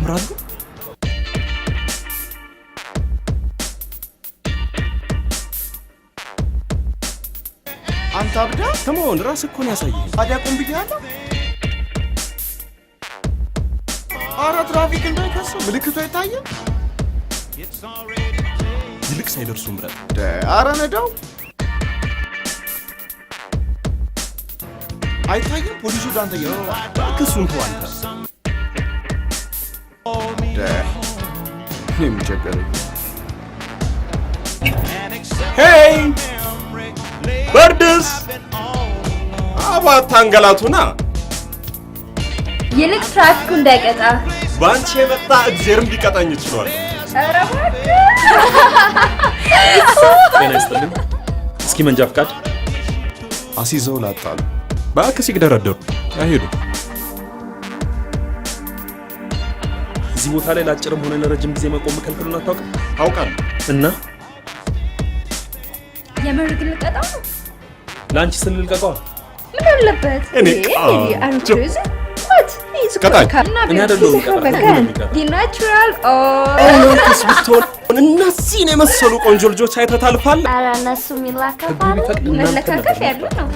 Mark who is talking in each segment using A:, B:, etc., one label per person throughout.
A: ያምራሉ።
B: አንተ አብዳ
A: ከመሆን ራስህ እኮ ነው ያሳየኝ።
B: ታዲያ ቁም ብያለሁ። ኧረ ትራፊክ እንዳይከስ ምልክቱ አይታየም።
A: ይልቅ ሳይደርሱ ምረጥ።
B: ኧረ ነዳው አይታየም። ፖሊሱ ዳንተ
A: ክሱን ተው አንተ።
B: እኔም ቸገረኝ።
A: ሄይ በርድስ አባት አንገላቱና
C: ይልቅ ትራፊኩ እንዳይቀጣ
A: ባንቺ የመጣ እግዚአብሔርም ሊቀጣኝ ይችላል።
C: ኧረ እባክህ
D: ጤና ይስጥልኝ። እስኪ መንጃ ፍቃድ
B: አሲዘው ላጣሉ
A: እባክህ ሲግደረደሩ አይሄዱ።
D: እዚህ ቦታ ላይ ለአጭርም ሆነ ለረጅም ጊዜ መቆም ከልክሉን አታውቅም?
A: አውቃለሁ።
D: እና
C: የምር ግን ልቀጣው ነው?
D: ለአንቺ ስል ልቀቀዋ?
C: ምን አለበት?
A: እኔ
D: እኔ አይደለሁም
C: ናቹራል
A: ኦሎምፒስ ብትሆን እነዚህን የመሰሉ ቆንጆ ልጆች አይተህ ታልፋለህ።
C: ኧረ እነሱ የሚላከፋሉ
D: እናንተ
C: መለካከፍ
D: ነበር።
C: ያሉ ነው።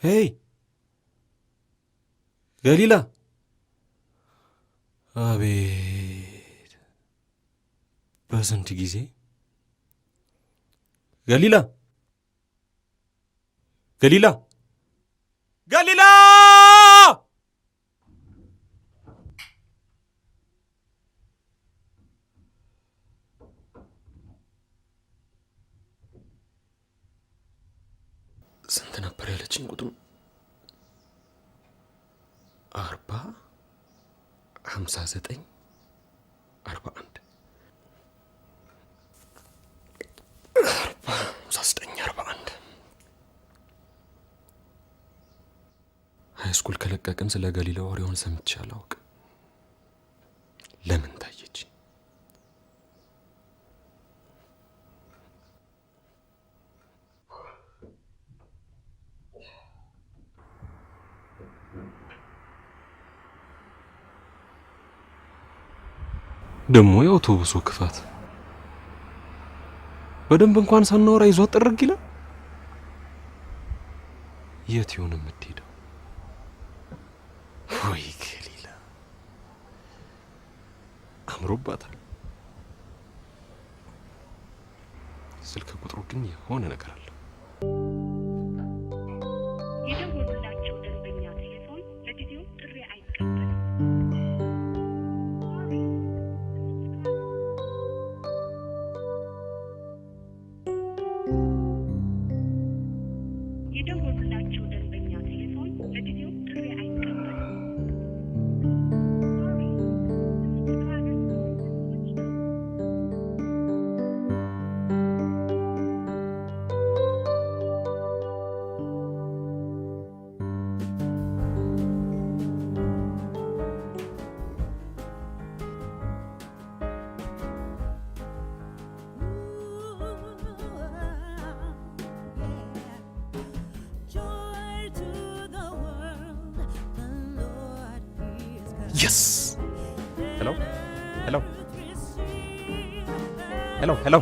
A: ሄይ ገሊላ፣ አቤት በስንት ጊዜ ገሊላ ገሊላ ገሊላ!
D: ስንት ነበር ያለችኝ ቁጥሩ? 40 59 41 41 ሃይስኩል ከለቀቅን ስለ ገሊላ ወሬውን ሰምቼ አላውቅም። ለምን ታየች?
A: ደሞ የአውቶቡሱ ክፋት በደንብ እንኳን ሳናወራ ይዟት ጥርግ ይላል። የት ይሆን የምትሄደው? ወይ ገሊላ አምሮባታል። ስልክ ቁጥሩ ግን የሆነ ነገር አለ።
E: የደወሉላቸው ደንበኛ ቴሌፎን ለጊዜው ጥሪ አይቀበልም። የደወሉላቸው ደንበኛ ቴሌፎን ለጊዜው ጥሪ አይቀበልም።
A: የስ
D: ሄሎ ሄሎ ሄሎ ሄሎ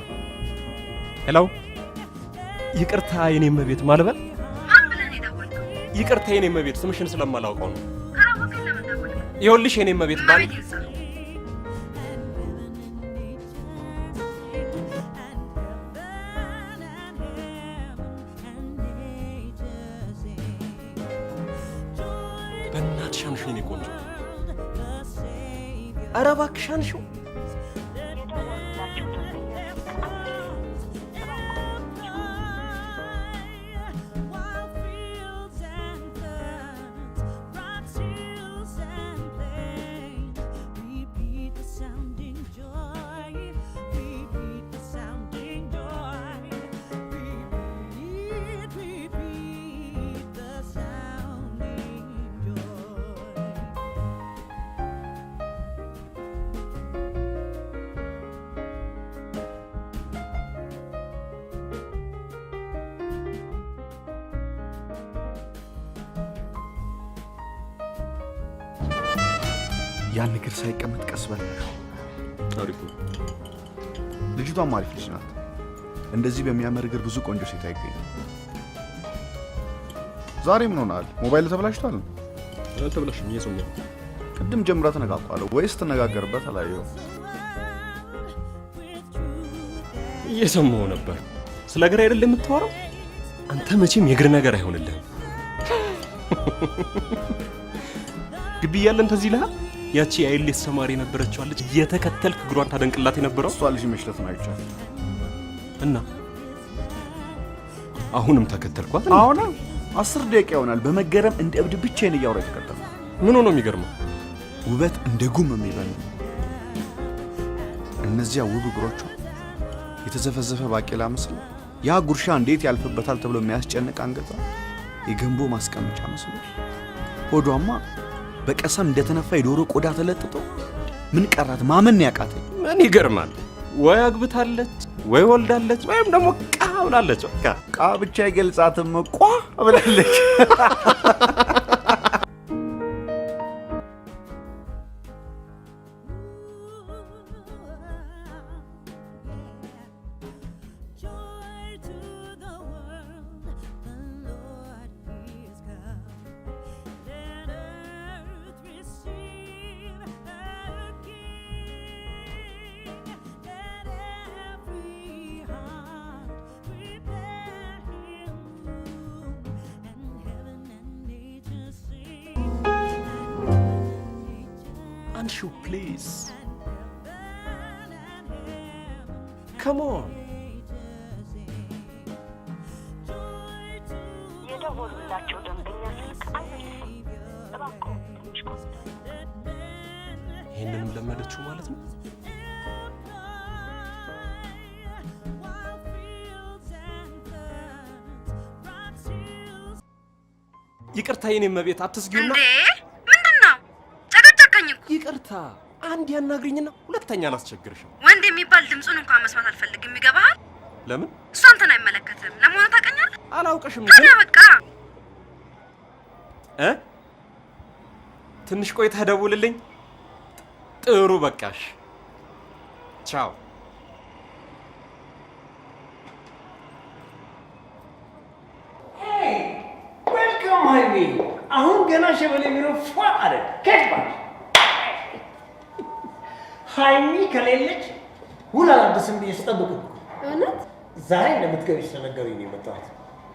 D: ሄሎ
A: ይቅርታ የኔ እመቤት ማልበል
E: ማን ብለህ ነው የደወልከው?
A: ይቅርታ የኔ እመቤት ስምሽን ስለማላውቀው ነው
E: ካላወቅህ ለምን ደወልክ?
A: ይኸውልሽ የኔ እመቤት ባል
E: ቤት ይንሳ።
A: በእናትሽ አንሺው የኔ ቆንጆ ኧረ እባክሽ አንሺው
E: የደወሉላቸው ደንበኛ
B: ያን እግር ሳይቀመጥ ቀስ በል
D: አሪፍ ነው።
B: ልጅቷም አሪፍ ልጅ ናት። እንደዚህ በሚያምር እግር ብዙ ቆንጆ ሴት አይገኝም። ዛሬ ምን ሆናል? ሞባይል ተበላሽቷል?
D: አልተበላሽም፣ እየሰማሁ ነው።
B: ቅድም ጀምራ ተነጋግሯል ወይስ ትነጋገርበት አላየው?
A: እየሰማሁ ነበር ስለ እግር አይደል የምታወራው አንተ መቼም የእግር ነገር አይሆንልህም ግቢ እያለን ተዚህ ይልሃል ያቺ የአይሌስ ተማሪ የነበረችው ልጅ እየተከተልክ እግሯን ታደንቅላት የነበረው
B: እሷ ልጅ መሽለት ነው አይቻል
A: እና አሁንም ተከተልኳት
B: አሁን 10 ደቂቃ ይሆናል በመገረም እንደ እብድ ብቻዬን እያወራ የተከተለ
A: ምን ሆኖ የሚገርመው
B: ውበት እንደ ጉም የሚበል እነዚያ ውብ እግሮቿ የተዘፈዘፈ ባቄላ መስሎ ያ ጉርሻ እንዴት ያልፍበታል ተብሎ የሚያስጨንቅ አንገቷ የገንቦ ማስቀመጫ መስሎ ሆዷማ በቀሰም እንደተነፋ የዶሮ ቆዳ ተለጥጦ ምን ቀራት ማመን ያቃተኝ
A: ምን ይገርማል ወይ አግብታለች ወይ ወልዳለች ወይም ደግሞ ቃ ብላለች በቃ
B: ቃ ብቻ ይገልጻትም ቋ ብላለች
A: Anshu, please. Come on.
E: የደወሉላቸው ደንበኛ ስልክ አይመልስም። እባክዎ ትንሽ ቆይ።
A: ይሄንንም ለመደችው ማለት ነው። ይቅርታ የኔ መቤት አትስጊውና
E: ምንድነው? ጨቀጨቀኝ እኮ።
A: ይቅርታ አንድ ያናግሪኝና ሁለተኛ አላስቸግርሽም።
E: ወንድ የሚባል ድምፁን እንኳን መስማት አልፈልግም። ይገባሃል?
A: ለምን?
E: እሱ አንተን አይመለከትም። ለመሆኑ ታውቀኛለህ?
A: አላውቅሽም።
E: ታዲያ በቃ
A: ትንሽ ቆይተህ ደውልልኝ። ጥሩ በቃሽ። ቻው።
F: ዌልካም ሃይሚ። አሁን ገና ሸበሌ ቢሮ ፏ አለ። ከባድ ሃይሚ ከሌለች ውል አላድስም ብዬ ስጠብቅ
C: እውነት
F: ዛሬ እንደምትገቢ ስለነገሩኝ ነው የመጣሁት።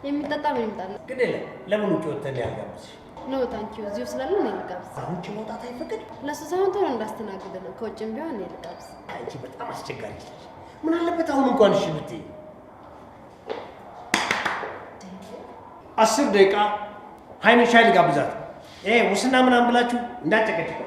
C: የሚጠጣ ምን ይምጣል?
F: ግን የለም ለምን ውጭ ወጥተን ያልጋብዝሽ?
C: ኖ ታንኪዩ እዚሁ ስላለ ነው ልጋብዝ።
F: ውጭ መውጣት አይፈቀድም?
C: ለሱ ሳይሆን ቶሎ እንዳስተናግድ ነው። ከውጭም ቢሆን ነው ልጋብዝ።
F: አንቺ በጣም አስቸጋሪ ነሽ። ምን አለበት አሁን እንኳን እሺ ብትይ። 10 ደቂቃ ሃይሚ ሻይ ልጋብዛት። ሙስና ምናምን ብላችሁ እንዳጨቀጭቀው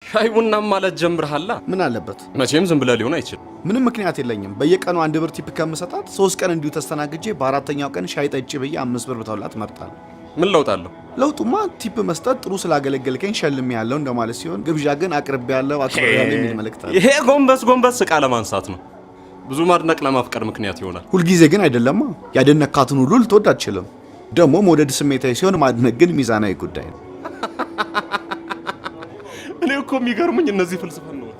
A: ሻይ ቡና ማለት ጀምረሃላ?
B: ምን አለበት?
A: መቼም ዝም ብለህ ሊሆን አይችልም።
B: ምንም ምክንያት የለኝም። በየቀኑ 1 ብር ቲፕ ከምሰጣት 3 ቀን እንዲሁ ተስተናግጄ በአራተኛው ቀን ሻይ ጠጪ ብዬ 5 ብር ብተውላት እመርጣለሁ።
A: ምን ለውጥ አለው?
B: ለውጡማ ቲፕ መስጠት ጥሩ ስላገለገልከኝ ሸልሜ ያለው እንደማለት ሲሆን፣ ግብዣ ግን አቅርቤ ያለው አክብሬያለሁ የሚል መልእክት አለ።
A: ይሄ ጎንበስ ዕቃ ለማንሳት ነው። ብዙ ማድነቅ ለማፍቀር ምክንያት ይሆናል።
B: ሁልጊዜ ግን አይደለማ። ያደነካትን ሁሉ ልትወድ አትችልም። ደግሞ መውደድ ስሜታዊ ሲሆን ማድነቅ ግን ሚዛናዊ ጉዳይ ነው።
A: እኔ እኮ የሚገርሙኝ እነዚህ ፍልስፍናዎች።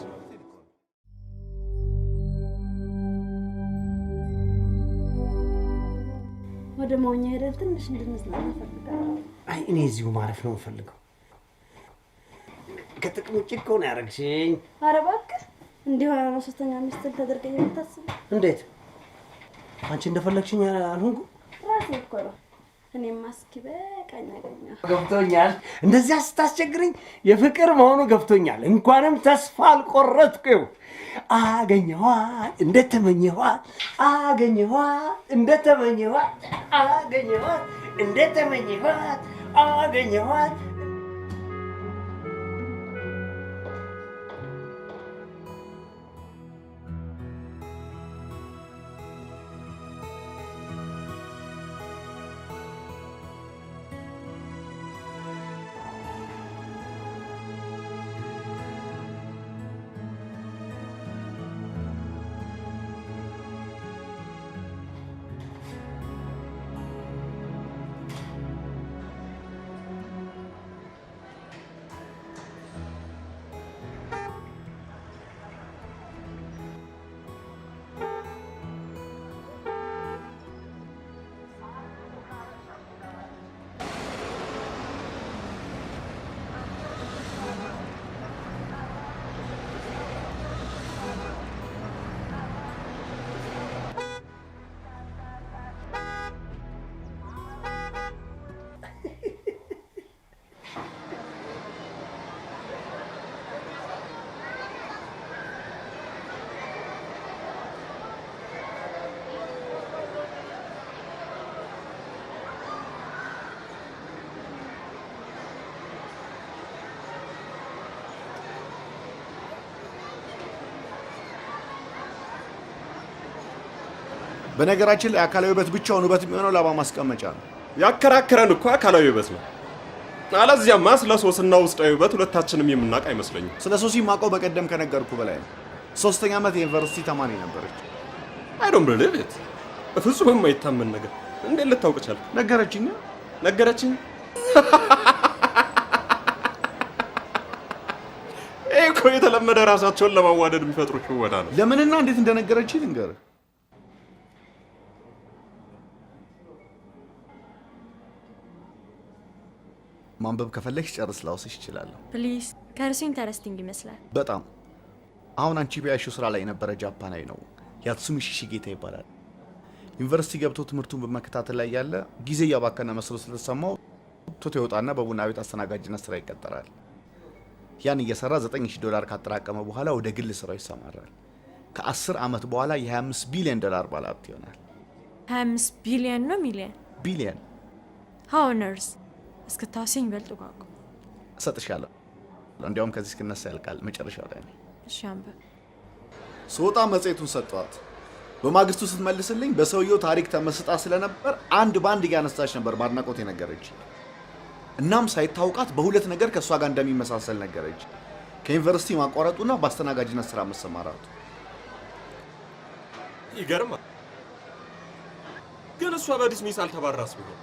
C: ወደ ማውኛ ሄደን ትንሽ እንድንዝናና እፈልጋለሁ።
F: አይ እኔ እዚሁ ማረፍ ነው የምፈልገው። ከጥቅም ውጭ እኮ ነው ያደረግሽኝ።
C: ኧረ እባክህ እንዲሁ ነው ሶስተኛ ሚስትን ተደርገኝ የምታስብ?
F: እንዴት አንቺ እንደፈለግሽኝ አልሆንኩ?
C: ራሴ እኮ ነው። እኔም ማስኪ በቃኝ አገኘሁ።
F: ገብቶኛል። እንደዚያ ስታስቸግረኝ የፍቅር መሆኑ ገብቶኛል። እንኳንም ተስፋ አልቆረጥኩ። አገኘኋት እንደተመኘኋት፣ አገኘኋት እንደተመኘኋት፣ አገኘኋት እንደተመኘኋት፣ አገኘኋት።
B: በነገራችን ላይ አካላዊ ውበት ብቻውን ውበት የሚሆነው ላባ ማስቀመጫ ነው።
A: ያከራከረን እኮ አካላዊ ውበት ነው። አለዚያማ ስለ ሶስና ውስጣዊ ውበት ሁለታችንም የምናውቅ አይመስለኝም።
B: ስለ ሶሲ ማውቀው በቀደም ከነገርኩ በላይ ነው። 3ኛ ዓመት የዩኒቨርሲቲ ተማሪ ነበረች።
A: አይዶም ብለህ ፍጹም የማይታመን ነገር እንዴት ልታውቅ ቻልክ?
B: ነገረችኝ።
A: እኮ የተለመደ ራሳቸውን ለማዋደድ የሚፈጥሩ ሽወዳ ነው።
B: ለምንና እንዴት እንደነገረችኝ ልንገርህ። ማንበብ ከፈለግሽ ጨርስ ላውስሽ እችላለሁ።
G: ፕሊዝ። ከርሱ ኢንተረስቲንግ ይመስላል
B: በጣም። አሁን አንቺ ቢያሽው ስራ ላይ የነበረ ጃፓናዊ ነው። ያትሱሚ ሺሺጌታ ይባላል። ዩኒቨርሲቲ ገብቶ ትምህርቱን በመከታተል ላይ ያለ ጊዜ እያባከነ መስሎ ስለተሰማው ቶቶ ይወጣና በቡና ቤት አስተናጋጅነት ስራ ይቀጠራል። ያን እየሰራ $9000 ካጠራቀመ በኋላ ወደ ግል ስራው ይሰማራል። ከ10 ዓመት በኋላ የ$25 ቢሊዮን ባለሀብት ይሆናል።
G: 25 ቢሊዮን ነው ሚሊዮን?
B: ቢሊዮን።
G: ሃውነርስ እስክታውሲኝ በልጥ ጓጉ
B: እሰጥሻለሁ። እንዲያውም ከዚህ እስክነሳ ያልቃል መጨረሻው ላይ ነው።
G: እሺ አንብብ።
B: ስወጣ መጽሔቱን ሰጠኋት። በማግስቱ ስትመልስልኝ በሰውየው ታሪክ ተመስጣ ስለነበር አንድ ባንድ እያነሳች ነበር ማድናቆት የነገረች። እናም ሳይታውቃት በሁለት ነገር ከእሷ ጋር እንደሚመሳሰል ነገረች። ከዩኒቨርሲቲ ማቋረጡና በአስተናጋጅነት ስራ መሰማራቱ።
A: ይገርማል። ግን እሷ በዲስሚስ አልተባራስ ቢሆን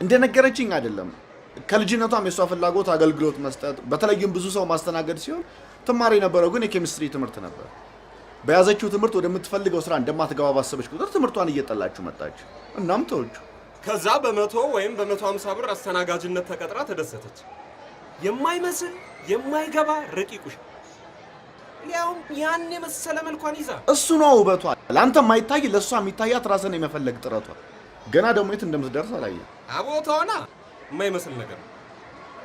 B: እንደነገረችኝ አይደለም። ከልጅነቷም የሷ ፍላጎት አገልግሎት መስጠት፣ በተለይም ብዙ ሰው ማስተናገድ ሲሆን ትማር የነበረው ግን የኬሚስትሪ ትምህርት ነበር። በያዘችው ትምህርት ወደምትፈልገው ስራ እንደማትገባ ባሰበች ቁጥር ትምህርቷን እየጠላችሁ መጣች። እናም ተወቹ።
A: ከዛ በ100 ወይም በ150 ብር አስተናጋጅነት ተቀጥራ ተደሰተች። የማይመስል የማይገባ ረቂቁሽ ሊያውም ያን የመሰለ መልኳን ይዛ።
B: እሱ ነው ውበቷ። ለአንተ የማይታይ ለእሷ የሚታያት ራስን የመፈለግ ጥረቷ። ገና ደግሞ የት እንደምትደርስ አላየህ።
A: አቦታውና የማይመስል ነገር ነው።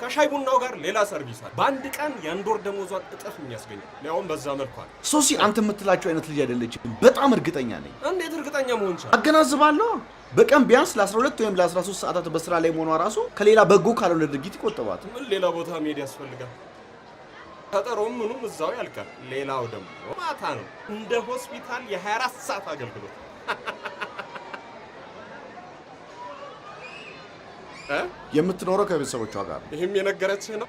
A: ከሻይ ቡናው ጋር ሌላ ሰርቪስ አለ። በአንድ ቀን የአንድ ወር ደሞዟን እጥፍ የሚያስገኝ ሊያውም በዛ መልኳል።
B: ሶሲ አንተ የምትላቸው አይነት ልጅ አይደለችም። በጣም እርግጠኛ ነኝ።
A: እንዴት እርግጠኛ መሆን ቻለ?
B: አገናዝባለሁ። በቀን ቢያንስ ለ12 ወይም ለ13 ሰዓታት በስራ ላይ መሆኗ ራሱ ከሌላ በጎ ካልሆነ ድርጊት ይቆጥባት።
A: ምን ሌላ ቦታ መሄድ ያስፈልጋል? ቀጠሮም ምኑም እዛው ያልቃል። ሌላው ደግሞ ማታ ነው እንደ ሆስፒታል የ24 ሰዓት አገልግሎት።
B: የምትኖረው ከቤተሰቦቿ ጋር ነው።
A: ይህም የነገረችህ ነው?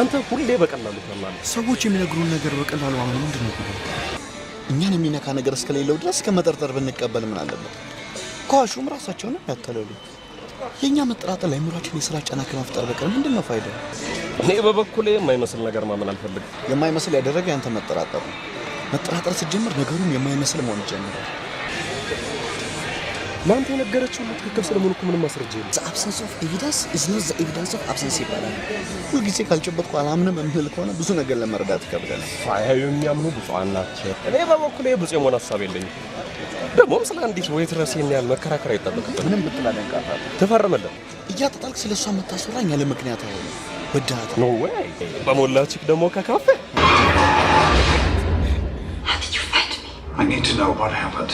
D: አንተ ሁሌ በቀላሉ ታምናለህ።
B: ሰዎች የሚነግሩን ነገር በቀላሉ አሁን ምንድን ነው? እኛን የሚነካ ነገር እስከሌለው ድረስ ከመጠርጠር ብንቀበል ምን አለበት? ከዋሹም ራሳቸውን ያታለሉ። የኛ መጠራጠር ለአእምሯችን የስራ ጫና ከመፍጠር በቀር ምንድን ነው ፋይዳው?
D: እኔ በበኩሌ የማይመስል ነገር ማመን አልፈልግም።
B: የማይመስል ያደረገ ያንተ መጠራጠር ነው። መጠራጠር ስትጀምር ነገሩም የማይመስል መሆን ይጀምራል።
D: ለአንተ የነገረችው ሁሉ ትክክል ስለመሆኑ እኮ ምንም ማስረጃ የለም።
B: The absence of evidence is not the evidence of absence ይባላል። ሁልጊዜ ካልጨበጥኩ አላምንም የምንል ከሆነ ብዙ ነገር ለመረዳት ይከብደናል።
D: ሳያዩ የሚያምኑ ብፁዓን ናቸው። እኔ በበኩሌ ብፁዕ የመሆን ሀሳብ የለኝም። ደግሞም ስለ አንዲት ዌይትረስ ይህን መከራከር አይጠበቅብንም።
B: ምንም ብትል አደንቃታለሁ።
D: ትፈርምልን።
B: እያጠጣልክ ስለ እሷ የምታስወራኝ ያለ ምክንያት አይሆንም። ወዳታ
D: ኖ ወይ በሞላችክ ደግሞ ከካፌ
H: I need to know what happened.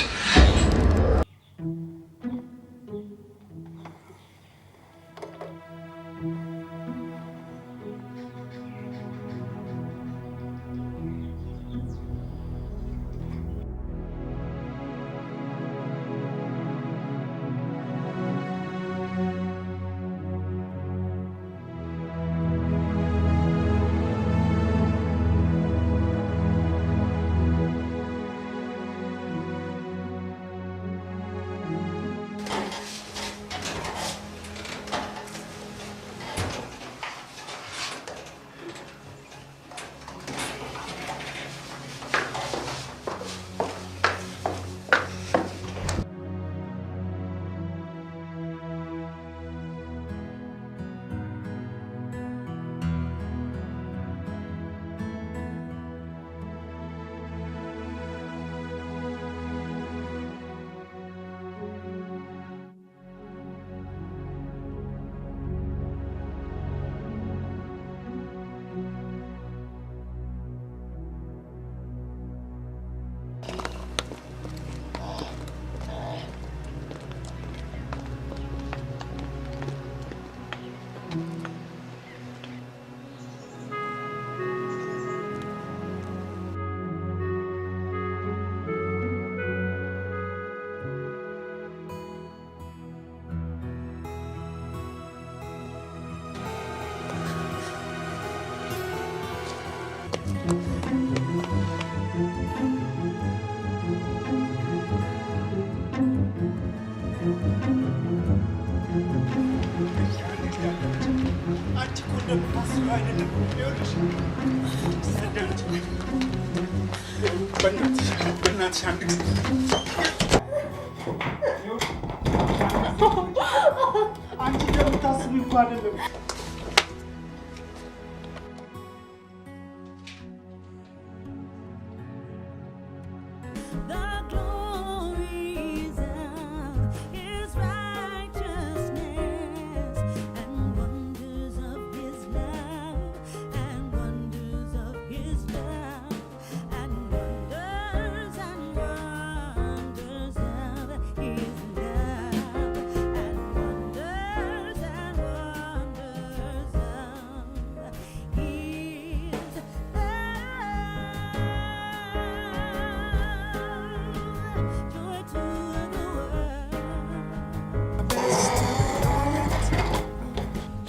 B: በእናትሽ አንድ ጊዜ አንቺ እንደምታስብ እኮ አይደለም።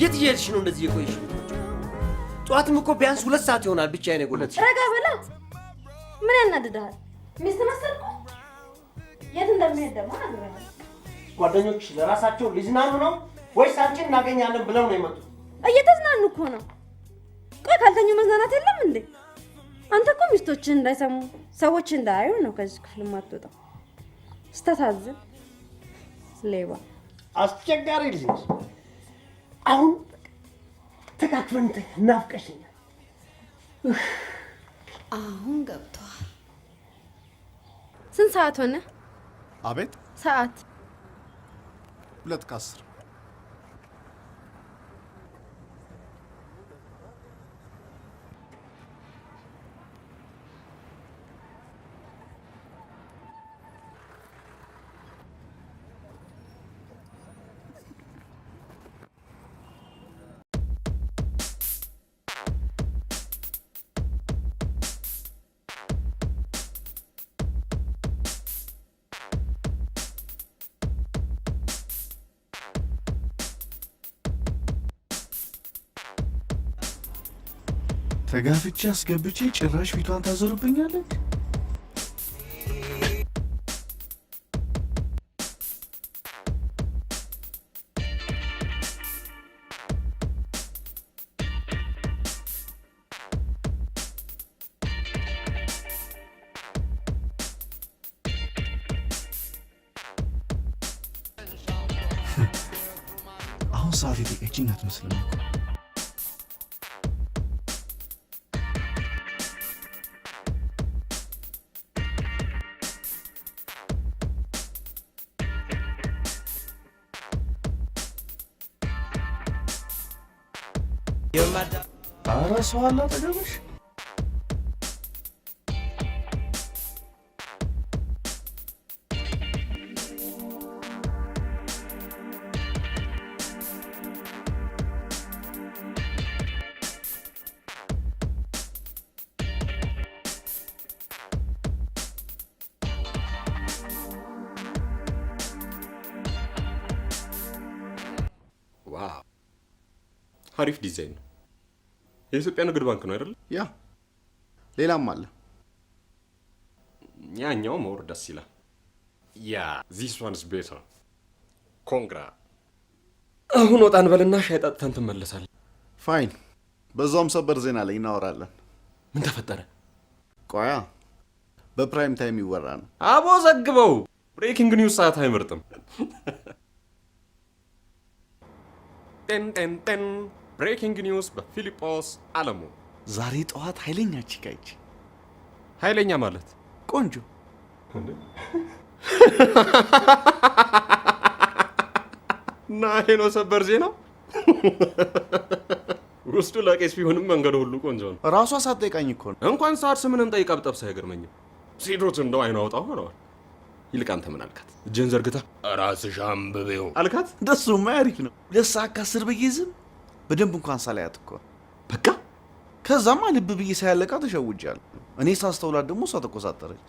F: የት እየሄድሽ ነው እንደዚህ የቆየሽ? ጠዋትም እኮ ቢያንስ 2 ሰዓት ይሆናል ብቻዬን የቆየሁት።
C: ረጋ በላ። ምን ያናድድሃል? ሚስት መሰልኩ? የት እንደሚሄድ ደግሞ ነግሬሃለሁ።
F: ጓደኞች ለራሳቸው ሊዝናኑ ነው ወይስ አንቺን እናገኛለን ብለው ነው የመጡት?
C: እየተዝናኑ እኮ ነው። ቆይ ካልተኙ መዝናናት የለም እንዴ? አንተ እኮ ሚስቶችን እንዳይሰሙ ሰዎች እንዳያዩ ነው ከዚህ ክፍል ማትወጣው። ስታሳዝን ሌባ
F: አስቸጋሪ ልጅ ነሽ። አሁን ተካክፈን ናፍቀሽኛል።
C: አሁን ገብቷል። ስንት ሰዓት ሆነ?
B: አቤት
C: ሰዓት
B: 2:10 ተጋፍቼ አስገብቼ ጭራሽ ፊቷን ታዞርብኛለች። አሁን ሰዓት የጠቀችኝ አትመስልም እኮ። ኧረ ሰው አለ አጠገብሽ?
A: ዋው አሪፍ ዲዛይን ነው። የኢትዮጵያ ንግድ ባንክ ነው አይደል?
B: ያ ሌላም አለ።
A: ያኛው መውር ደስ ይላል። ያ ዚስ ዋንስ ቤተር ኮንግራ። አሁን ወጣን በልና ሻይ ጠጥተን ትመለሳለን።
B: ፋይን። በዛውም ሰበር ዜና ላይ እናወራለን።
A: ምን ተፈጠረ?
B: ቆያ በፕራይም ታይም ይወራ ነው።
A: አቦ ዘግበው። ብሬኪንግ ኒውስ ሰዓት አይመርጥም። ጤን ጤን ጤን ብሬኪንግ ኒውስ በፊሊጶስ አለሙ።
B: ዛሬ ጠዋት ኃይለኛ ቺካይች።
A: ኃይለኛ ማለት
B: ቆንጆ
A: እና ይሄ ነው ሰበር ዜናው። ውስጡ ለቄስ ቢሆንም መንገዱ ሁሉ ቆንጆ ነው።
B: ራሷ ሳትጠይቃኝ እኮ ነው።
A: እንኳን ሳርስ ምንም ጠይቃ ብጠብስ አይገርመኝም። ሴቶች እንደው አይኗ አውጣ ሆነዋል። ይልቅ አንተ ምን አልካት? እጅህን ዘርግታ ራስሽ አንብቤው አልካት?
B: ደሱማ አሪፍ ነው። 2 ሰዓት ከ10 ብዬ ዝም በደንብ እንኳን ሳላያት እኮ
A: በቃ።
B: ከዛማ ልብ ብዬ ሳያለቃ ተሸውጃለሁ። እኔ ሳስተውላት ደግሞ እሷ ተቆሳጠረች።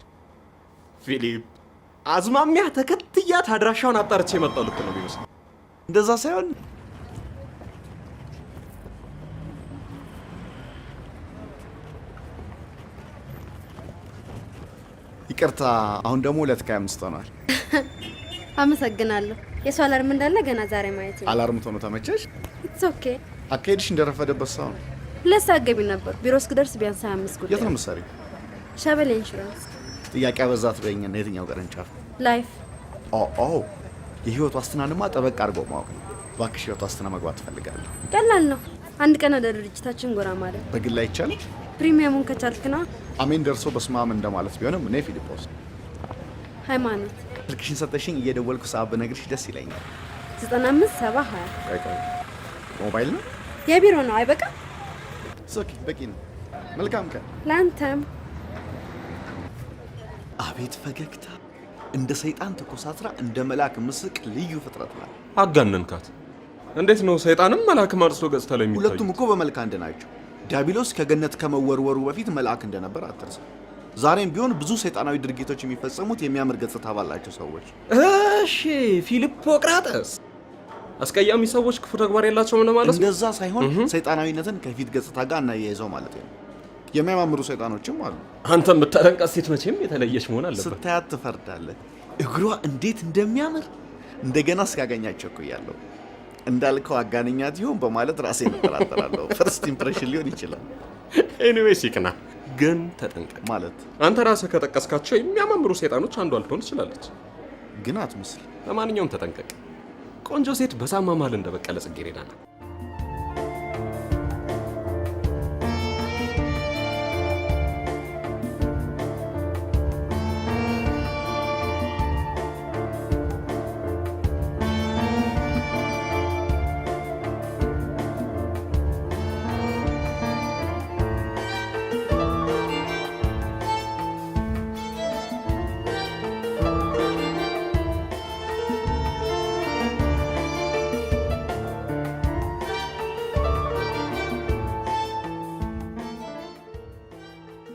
A: ፊሊፕ አዝማሚያ ተከትያት አድራሻውን አጣርቼ የመጣው ልክ ነው ቢመስል።
B: እንደዛ ሳይሆን ይቅርታ፣ አሁን ደግሞ 2:25 ሆኗል።
C: አመሰግናለሁ። የሰው አላርም እንዳለ ገና ዛሬ ማየት ነው።
B: አላርም ሆኖ ተመቸሽ?
C: ኢትስ ኦኬ።
B: አካሄድሽ እንደረፈደበት ሰው ነው።
C: ለሳገቢ ነበር ቢሮ እስክደርስ ቢያንስ 25 ጉዳይ
B: የት ነው የምትሰሪው?
C: ሸበሌ ኢንሹራንስ
B: ጥያቄ አበዛት በይኝና የትኛው ቅርንጫፍ?
C: ላይፍ
B: ኦ የህይወት ዋስትናንማ ጠበቅ አድርጎ ማወቅ ነው። እባክሽ ህይወት ዋስትና መግባት ትፈልጋለሁ።
C: ቀላል ነው። አንድ ቀን ወደ ድርጅታችን ጎራ ማለት
B: በግል አይቻል።
C: ፕሪሚየሙን ከቻልክና
B: አሜን ደርሶ በስማም እንደማለት ቢሆንም እኔ ፊሊጶስ
C: ሃይማኖት
B: ስልክሽን ሰጠሽኝ እየደወልኩ ሰዓት ብነግርሽ ደስ ይለኛል።
C: 95 70 20
B: ቆይ ሞባይል ነው
C: የቢሮ ነው አይበቃ?
B: ኦኬ በቂ ነው። መልካም ቀን
C: ላንተም።
B: አቤት ፈገግታ! እንደ ሰይጣን ተኮሳትራ እንደ መልአክ ምስቅ ልዩ ፍጥረት ናት።
D: አጋነንካት። እንዴት ነው ሰይጣንም መልአክም አርሶ ገጽታ ላይ የሚታዩት?
B: ሁለቱም እኮ በመልክ አንድ ናቸው። ዲያብሎስ ከገነት ከመወርወሩ በፊት መልአክ እንደነበር አትርሳ። ዛሬም ቢሆን ብዙ ሰይጣናዊ ድርጊቶች የሚፈጸሙት የሚያምር ገጽታ ባላቸው ሰዎች።
D: እሺ ፊልጶቅራጠስ አስቀያሚ ሰዎች ክፉ ተግባር የላቸውም ነው ማለት ነው?
B: እንደዛ ሳይሆን ሰይጣናዊነትን ከፊት ገጽታ ጋር እናያይዘው ማለት ነው። የሚያማምሩ ሰይጣኖችም አሉ።
D: አንተ የምታደንቃት ሴት መቼም የተለየች መሆን አለበት።
B: ስታያት ትፈርዳለህ። እግሯ እንዴት እንደሚያምር እንደገና እስካገኛቸው እኮያለሁ። እንዳልከው አጋንኛት ይሆን በማለት ራሴን እጠራጠራለሁ። ፈርስት ኢምፕሬሽን ሊሆን ይችላል።
D: ኤኒዌይስ ይቅና፣ ግን ተጠንቀቅ።
B: ማለት
D: አንተ ራስህ ከጠቀስካቸው የሚያማምሩ ሰይጣኖች አንዷ ልትሆን ትችላለች።
B: ግን አትመስል።
D: ለማንኛውም ተጠንቀቅ። ቆንጆ ሴት በሳማ መሃል እንደበቀለ ጽጌረዳ ነው።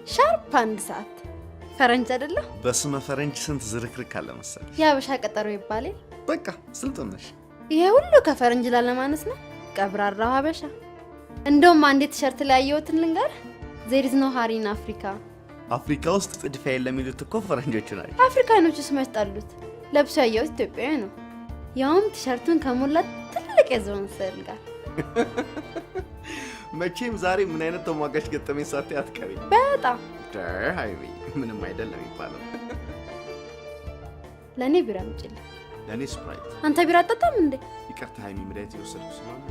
C: ሻርፕ 1 ሰዓት ፈረንጅ አይደለ?
B: በስመ ፈረንጅ ስንት ዝርክርክ አለ መሰል።
C: የሀበሻ ቀጠሮ ይባላል።
B: በቃ ስልጡን ነሽ።
C: ይሄ ሁሉ ከፈረንጅ ላለማነስ ነው። ቀብራራው ሀበሻ። እንደውም አንዴ ቲሸርት ላይ ያየሁትን ልንገር። ዜር ኢዝ ኖ ሃሪ ኢን አፍሪካ።
B: አፍሪካ ውስጥ ጥድፊያ የለም የሚሉት እኮ ፈረንጆቹ ናቸው።
C: አፍሪካኖችስ መች ጣሉት? ለብሶ ያየሁት ኢትዮጵያዊ ነው። ያውም ቲሸርቱን ከሞላ ትልቅ የዝሆን ስዕል ጋር።
B: መቼም ዛሬ ምን አይነት ተሟጋች ገጠመኝ ሳትይ አትቀሪ።
C: በጣም
B: ሃይሚ ምንም አይደለም የሚባለው።
C: ለእኔ ቢራ አምጪልኝ።
B: ለእኔ ስፕራይት።
C: አንተ ቢራ አጠጣም እንዴ?
B: ይቅርታ ሃይሚ፣ መድኃኒት የወሰድኩ ስለሆነ።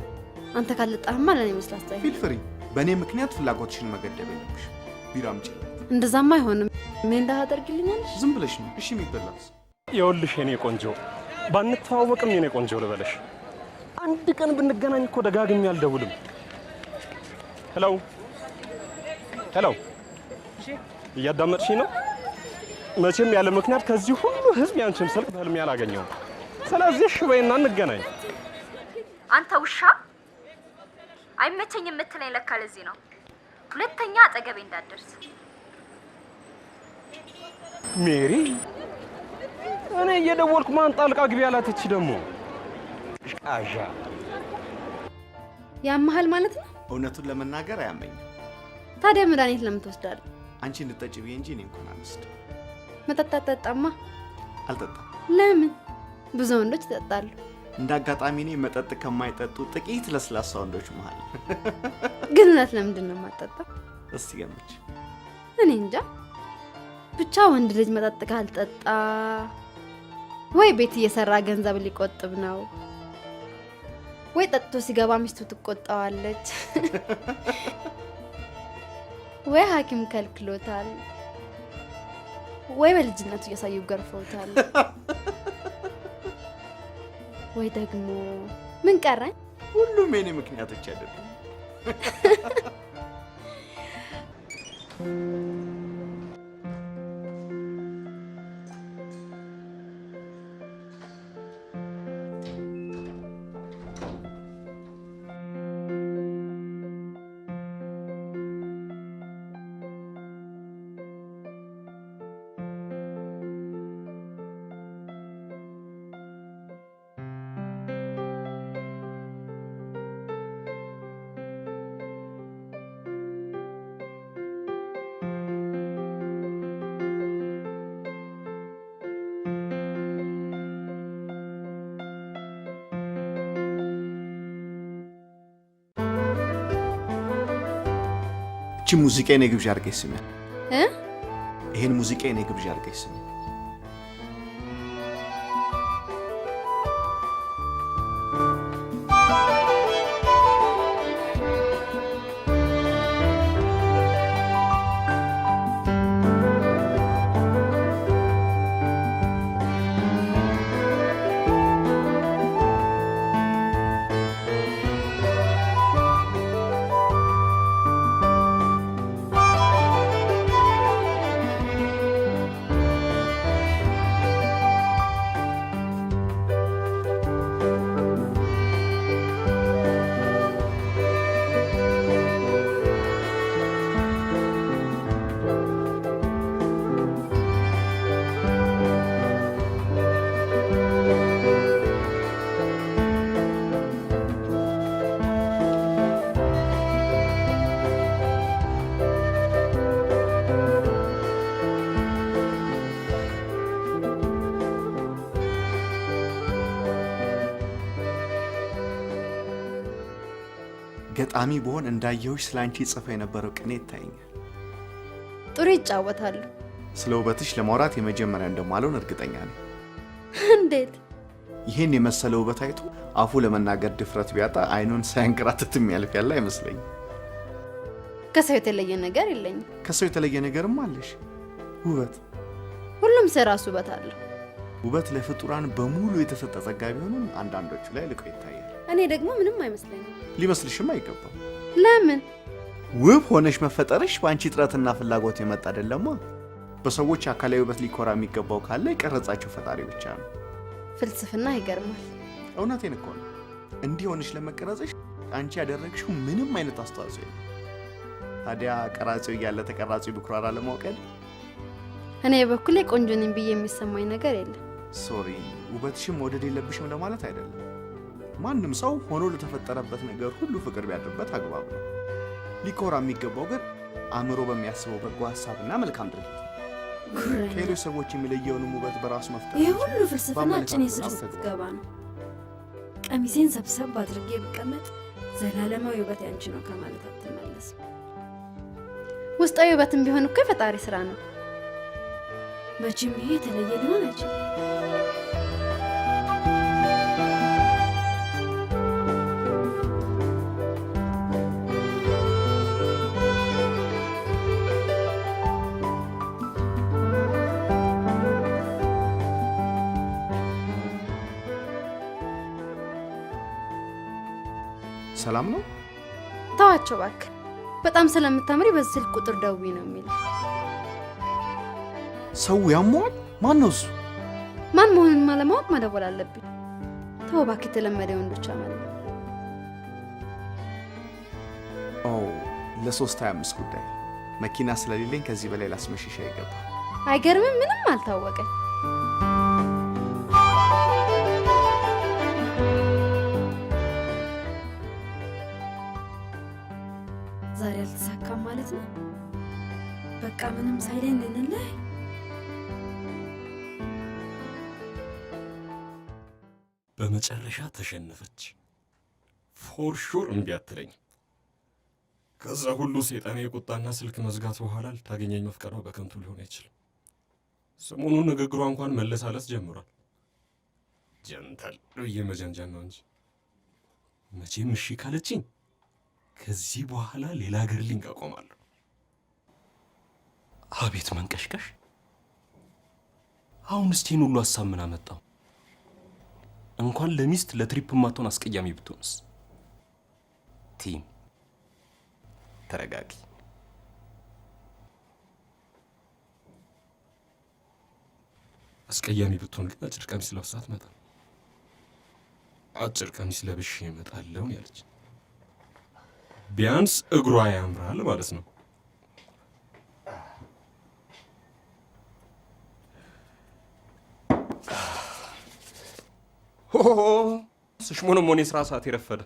C: አንተ ካልጠጣህማ ለእኔ መስላስታ
B: ፊል ፍሪ። በእኔ ምክንያት ፍላጎትሽን መገደብ የለብሽ። ቢራ አምጪልኝ።
C: እንደዛማ አይሆንም። ምን እንዳታደርግልኛለሽ?
B: ዝም ብለሽ ነው እሺ የሚበላስ?
D: ይኸውልሽ የኔ ቆንጆ፣ ባንተዋወቅም የኔ ቆንጆ ልበለሽ። አንድ ቀን ብንገናኝ እኮ ደጋግሜ አልደውልም። ሄሎ ሄሎ፣ እያዳመጥሽኝ ነው? መቼም ያለ ምክንያት ከዚህ ሁሉ ህዝብ ያንቺን ስልክ በህልሜ አላገኘሁም። ስለዚህ እሺ በይና እንገናኝ።
I: አንተ ውሻ፣ አይመቸኝ የምትለኝ ለካ ለዚህ ነው። ሁለተኛ አጠገቤ እንዳትደርስ።
D: ሜሪ፣ እኔ እየደወልኩ ማን ጣልቃ ግቢ ያላት? እቺ ደግሞ ቃዣ
C: ያመሃል ማለት ነው።
B: እውነቱን ለመናገር አያመኝም።
C: ታዲያ መድኃኒት ለምን ትወስዳለህ?
B: አንቺ እንድትጠጪ ብዬ እንጂ እኔ እንኳን አልወስድም።
C: መጠጣት ጠጣማ።
B: አልጠጣም።
C: ለምን? ብዙ ወንዶች ይጠጣሉ።
B: እንደ አጋጣሚ እኔ መጠጥ ከማይጠጡ ጥቂት ለስላሳ ወንዶች መሃል።
C: ግን እውነት ለምንድን ነው የማትጠጣው?
B: እስቲ ገምች።
C: እኔ እንጃ። ብቻ ወንድ ልጅ መጠጥ ካልጠጣ ወይ ቤት እየሰራ ገንዘብ ሊቆጥብ ነው፣ ወይ ጠጥቶ ሲገባ ሚስቱ ትቆጣዋለች፣ ወይ ሐኪም ከልክሎታል፣ ወይ በልጅነቱ እያሳዩ ገርፈውታል፣ ወይ ደግሞ ምን ቀረኝ?
B: ሁሉም የኔ ምክንያቶች አይደሉም። እቺ ሙዚቃ የኔ ግብዣ አድርገሽ ስሚ። ይሄን ሙዚቃ የኔ ግብዣ አድርገሽ ስሚ። ገጣሚ በሆን እንዳየሁሽ ስላንቺ ጽፈ የነበረው ቅኔ ይታየኛል።
C: ጥሩ ይጫወታሉ።
B: ስለ ውበትሽ ለማውራት የመጀመሪያ እንደማልሆን እርግጠኛ ነኝ።
C: እንዴት?
B: ይሄን የመሰለ ውበት አይቶ አፉ ለመናገር ድፍረት ቢያጣ አይኑን ሳያንከራትት የሚያልፍ ያለ አይመስለኝም።
C: ከሰው የተለየ ነገር የለኝም።
B: ከሰው የተለየ ነገርም አለሽ። ውበት።
C: ሁሉም ሰው ራሱ ውበት አለው።
B: ውበት ለፍጡራን በሙሉ የተሰጠ ጸጋ ቢሆንም አንዳንዶቹ ላይ ልቆ ይታያል።
C: እኔ ደግሞ ምንም አይመስለኝም።
B: ሊመስልሽም አይገባም።
C: ለምን?
B: ውብ ሆነሽ መፈጠርሽ በአንቺ ጥረትና ፍላጎት የመጣ አይደለማ። በሰዎች አካላዊ ውበት ሊኮራ የሚገባው ካለ የቀረጻቸው ፈጣሪ ብቻ ነው።
C: ፍልስፍና ይገርማል።
B: እውነቴን እኮ ነው። እንዲህ ሆነሽ ለመቀረጽሽ አንቺ ያደረግሽው ምንም አይነት አስተዋጽኦ የለም። ታዲያ ቀራጺው እያለ ተቀራጺው ቢኩራራ ለማውቀድ
C: እኔ በበኩሌ ቆንጆ ነኝ ብዬ የሚሰማኝ ነገር የለም።
B: ሶሪ፣ ውበትሽም መውደድ የለብሽም ለማለት አይደለም። ማንም ሰው ሆኖ ለተፈጠረበት ነገር ሁሉ ፍቅር ቢያድርበት አግባብ ነው። ሊኮራ የሚገባው ግን አእምሮ በሚያስበው በጎ ሀሳብና መልካም ድርጊት ከሌሎች ሰዎች የሚለየውንም ውበት በራሱ መፍጠር።
C: ይህ ሁሉ ፍልስፍና ጭኔ ስር ስትገባ ነው። ቀሚሴን ሰብሰብ አድርጌ ብቀመጥ ዘላለማዊ ውበት ያንቺ ነው ከማለት አትመለስም። ውስጣዊ ውበትም ቢሆን እኮ የፈጣሪ ስራ ነው። መቼም ይሄ የተለየ ሊሆን አይችልም።
B: ሰላም ነው?
C: ተዋቸው እባክህ። በጣም ስለምታምሪ በዚህ ስልክ ቁጥር ደውይ ነው የሚለው።
B: ሰው ያሟል? ማን ነው እሱ?
C: ማን መሆኑን ለማወቅ መደወል አለብኝ። ተው እባክህ፣ የተለመደ ወንዶች አመል ነው።
B: ለ325 ጉዳይ መኪና ስለሌለኝ ከዚህ በላይ ላስመሽሻ ይገባል።
C: አይገርምም? ምንም አልታወቀኝ። ዛሬ አልተሳካም ማለት ነው። በቃ ምንም ሳይለኝ እንለያይ።
D: በመጨረሻ ተሸነፈች። ፎር ሹር እምቢ አትለኝ። ከዛ ሁሉ ሰይጣን የቁጣና ስልክ መዝጋት በኋላ ልታገኘኝ መፍቀዷ በከንቱ ሊሆን አይችልም። ሰሞኑን ንግግሯ እንኳን መለሳለስ ጀምሯል። ጀንተል እየመጀንጀን ነው እንጂ መቼም እሺ ካለችኝ ከዚህ በኋላ ሌላ ሀገር ሊንክ አቆማለሁ። አቤት መንቀሽቀሽ! አሁን እስቲን ሁሉ ሀሳብ ምን አመጣው? እንኳን ለሚስት ለትሪፕ ማቶን አስቀያሚ ብትሆንስ? ቲም ተረጋጊ። አስቀያሚ ብትሆን ግን አጭር ቀሚስ ለብሳ አትመጣም። አጭር ቀሚስ ለብሼ እመጣለሁ ያለች ቢያንስ እግሯ ያምራል ማለት ነው። ሆሆ ስሽሞንም ሆነ የስራ ሰዓት የረፈደ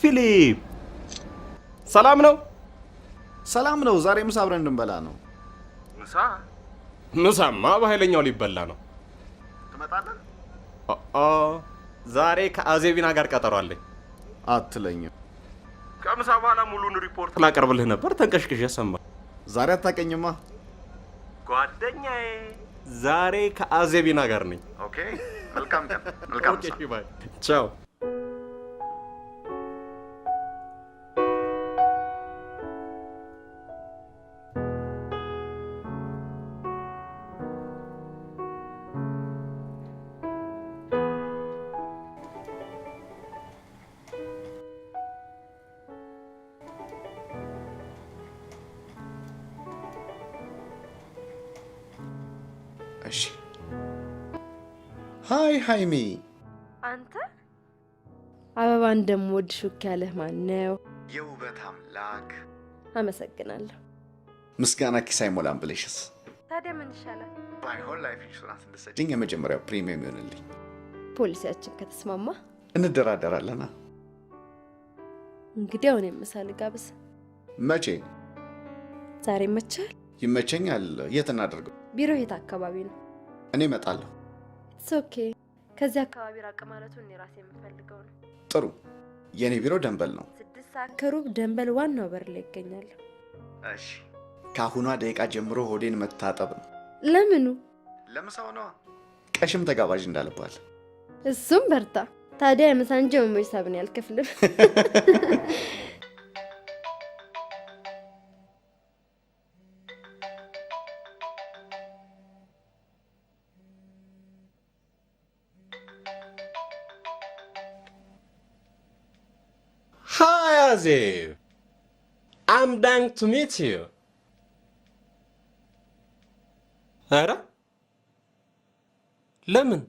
A: ፊሊፕ ሰላም ነው?
B: ሰላም ነው። ዛሬ ምሳ አብረን እንድንበላ ነው።
A: ምሳማ በኃይለኛው ሊበላ ነው።
B: ትመጣለህ?
A: ዛሬ ከአዜቢና ጋር ቀጠሮ አለኝ።
B: አትለኝም።
A: ከምሳ በኋላ ሙሉን ሪፖርት ላቀርብልህ ነበር፣ ተንቀሽቅሽ ሰማ።
B: ዛሬ አታቀኝማ
A: ጓደኛዬ። ዛሬ ከአዜቢና ጋር ነኝ።
B: ኦኬ፣ መልካም ቀን። መልካም
A: ኦኬ፣ ባይ ቻው።
B: እሺ። ሃይ ሃይሚ።
C: አንተ አበባ እንደምወድ ሹክ ያለህ ማን ነው?
B: የውበት አምላክ።
C: አመሰግናለሁ።
B: ምስጋና ኪስ አይሞላም ብለሽስ?
C: ታዲያ ምን ይሻላል?
B: ባይሆን ላይፍ ኢንሹራንስ እንድትሰጪኝ የመጀመሪያው ፕሪሚየም ይሆንልኝ።
C: ፖሊሲያችን ከተስማማ
B: እንደራደራለና።
C: እንግዲህ አሁን የምሳል ጋብዝ።
B: መቼ?
C: ዛሬ ይመቻል?
B: ይመቸኛል። የት እናደርገው?
C: ቢሮ የት አካባቢ ነው?
B: እኔ እመጣለሁ።
C: ኢትስ ኦኬ። ከዚህ አካባቢ ራቅ ማለቱ እኔ ራሴ የምፈልገው ነው።
B: ጥሩ። የኔ ቢሮ ደንበል ነው።
C: 6 ሰዓት ከሩብ ደንበል ዋናው በር ላይ ይገኛል።
B: እሺ። ከአሁኗ ደቂቃ ጀምሮ ሆዴን መታጠብ ነው።
C: ለምኑ?
B: ለምሳው ነዋ። ቀሽም ተጋባዥ እንዳልባል።
C: እሱም በርታ። ታዲያ የምሳ እንጂ የመሞች ሳብን ያልከፍልም።
A: Hi, Azib. I'm dying to meet you. ኧረ ለምን?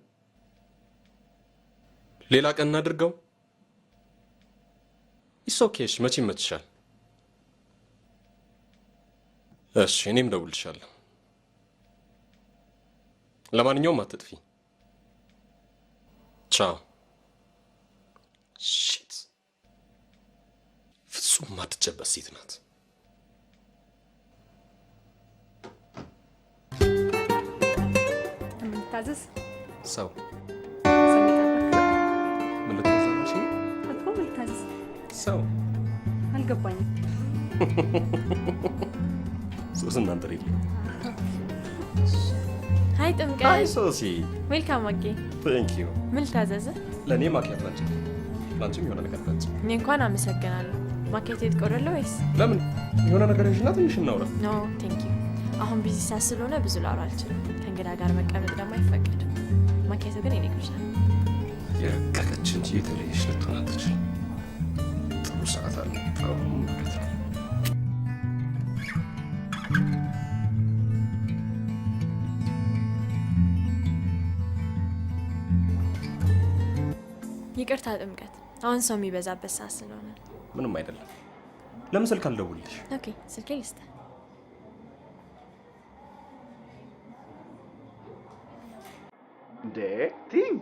A: ሌላ ቀን እናድርገው። ኢትስ ኦኬ። እሺ፣ መቼ ይመችሻል? እሺ፣ እኔም ደውልልሻለሁ። ለማንኛውም አትጥፊ። ቻው። ሺት ፍጹም ማትጨበስ ሴት ናት።
C: ታዘዝ
A: ሰው
C: ሰሚጣ
A: ምን ልታዘዝሽ?
C: እኮ ምን ታዘዝ?
A: ሰው
C: አልገባኝም።
A: ሶስ እናንተ ሬዲ?
G: ሃይ
A: አይ
G: ጥምቀት።
A: ሶሲ
G: ዌልካም አጌ።
A: ቴንክ ዩ።
G: ምን ልታዘዝ?
A: ለእኔ ማኪያት ናቸው፣ ላንቺም የሆነ ነገር ናቸው።
G: እኔ እንኳን አመሰግናለሁ። ማኬት የተቆረለ ወይስ?
A: ለምን የሆነ ነገር ይሽና ትንሽ እናውራ።
G: ኖ ቴንክ ዩ። አሁን ቢዚ ሰዓት ስለሆነ ብዙ ላወራ አልችልም። ከእንግዳ ጋር መቀመጥ ደግሞ አይፈቀድም። ማኬቱ ግን ይነግርሻል።
A: የረቀቀች እንጂ የተለየች ልትሆን አትችልም። ጥሩ ሰዓት አለ ማለት ነው።
G: ይቅርታ ጥምቀት፣ አሁን ሰው የሚበዛበት ሰዓት ስለሆነ።
A: ምንም አይደለም። ለምን ስልክ አልደውልልሽ?
G: ኦኬ ስልኬ ልስጥህ።
B: እንዴ ቲም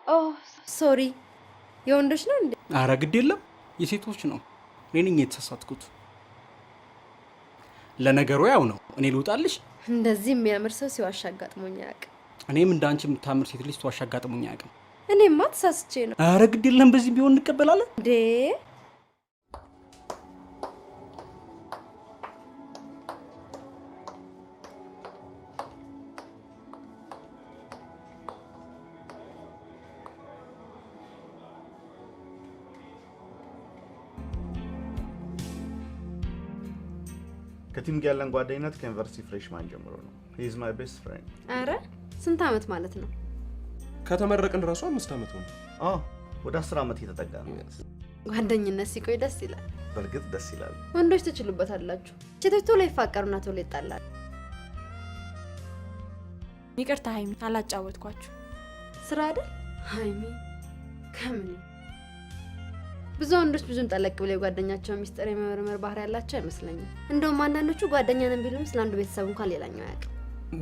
C: ኦ ሶሪ፣ የወንዶች ነው እንዴ?
J: አረ ግድ የለም የሴቶች ነው። እኔ ነኝ የተሳሳትኩት። ለነገሩ ያው ነው። እኔ ልውጣልሽ።
C: እንደዚህ የሚያምር ሰው ሲዋሻ አጋጥሞኝ አያውቅም።
J: እኔም እንዳንቺ የምታምር ሴት ልጅ ተዋሻ አጋጥሞኝ አያውቅም።
C: እኔማ ተሳስቼ ነው።
J: አረ ግድ የለም በዚህ ቢሆን እንቀበላለን
C: እንዴ።
B: ከቲም ጋር ያለን ጓደኝነት ከዩኒቨርሲቲ ፍሬሽማን ጀምሮ ነው። he is my best friend።
C: አረ ስንት አመት ማለት ነው?
A: ከተመረቅን ራሱ 5 አመት ሆነ።
B: ወደ 10 አመት እየተጠጋ ነው።
C: ጓደኝነት ሲቆይ ደስ ይላል።
B: በርግጥ ደስ ይላል።
C: ወንዶች ትችሉበታላችሁ። ሴቶች ቶሎ ይፋቀሩና ቶሎ ይጣላሉ።
G: ይቅርታ ሀይሚ አላጫወትኳችሁ።
C: ስራ አይደል ሀይሚ? ከምን ብዙ ወንዶች ብዙም ጠለቅ ብለው የጓደኛቸው ሚስጥር የመመርመር ባህሪ ያላቸው አይመስለኝም። እንደውም አንዳንዶቹ ጓደኛ ነን ቢሉም ስለ አንዱ ቤተሰብ እንኳን ሌላኛው አያውቅም።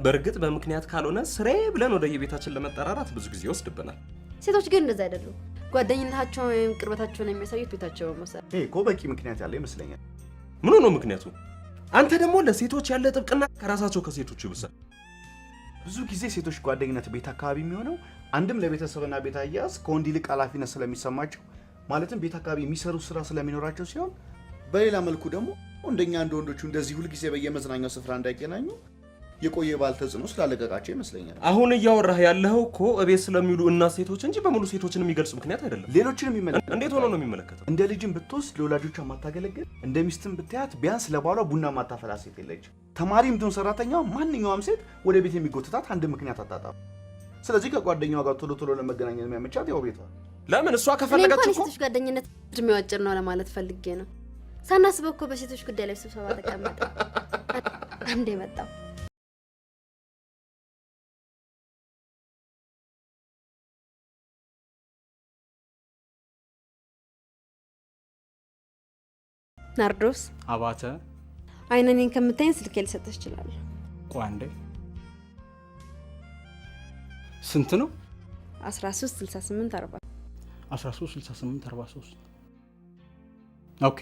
A: በርግጥ በምክንያት ካልሆነ ስሬ ብለን ወደ የቤታችን ለመጠራራት ብዙ ጊዜ ይወስድብናል።
C: ሴቶች ግን እንደዛ አይደሉም። ጓደኝነታቸውን ወይም ቅርበታቸውን የሚያሳዩት ቤታቸው በመውሰድ።
B: ይሄ እኮ በቂ ምክንያት ያለ ይመስለኛል።
A: ምን ነው ምክንያቱ? አንተ ደግሞ ለሴቶች ያለ ጥብቅና ከራሳቸው ከሴቶቹ ይብሳል።
B: ብዙ ጊዜ ሴቶች ጓደኝነት ቤት አካባቢ የሚሆነው አንድም ለቤተሰብና ቤት አያያዝ ከወንድ ይልቅ ኃላፊነት ስለሚሰማቸው ማለትም ቤት አካባቢ የሚሰሩ ስራ ስለሚኖራቸው ሲሆን፣ በሌላ መልኩ ደግሞ እንደኛ እንደ ወንዶቹ እንደዚህ ሁሉ ጊዜ በየመዝናኛው ስፍራ እንዳይገናኙ የቆየ ባል ተጽዕኖ ስላለቀቃቸው ይመስለኛል።
A: አሁን እያወራህ ያለው እኮ እቤት ስለሚሉ እናት ሴቶች እንጂ በሙሉ ሴቶችን የሚገልጽ ምክንያት አይደለም።
B: ሌሎችንም ይመለከታል።
A: እንዴት ሆኖ ነው የሚመለከተው?
B: እንደ ልጅም ብትወስድ ለወላጆቿ ማታገለግል፣ እንደ ሚስትም ብታያት ቢያንስ ለባሏ ቡና ማታፈላ ሴት የለች። ተማሪም ትሁን ሰራተኛ፣ ማንኛውም ሴት ወደ ቤት የሚጎትታት አንድ ምክንያት አታጣም። ስለዚህ ከጓደኛዋ ጋር ቶሎ ቶሎ ለመገናኘት የሚያመቻት ያው ቤቷ።
A: ለምን እሷ ከፈለገች እኮ
C: ሴቶች ጓደኝነት እድሜው አጭር ነው ለማለት ፈልጌ ነው። ሳናስበው እኮ በሴቶች ጉዳይ ላይ ስብሰባ ተቀመጠ። አንዴ መጣው ናርዶስ
J: አባተ
C: አይነኔን ከምታይን ስልክ ልሰጥሽ ይችላል።
J: ቋንዴ ስንት ነው?
C: 136840
J: 136843 ኦኬ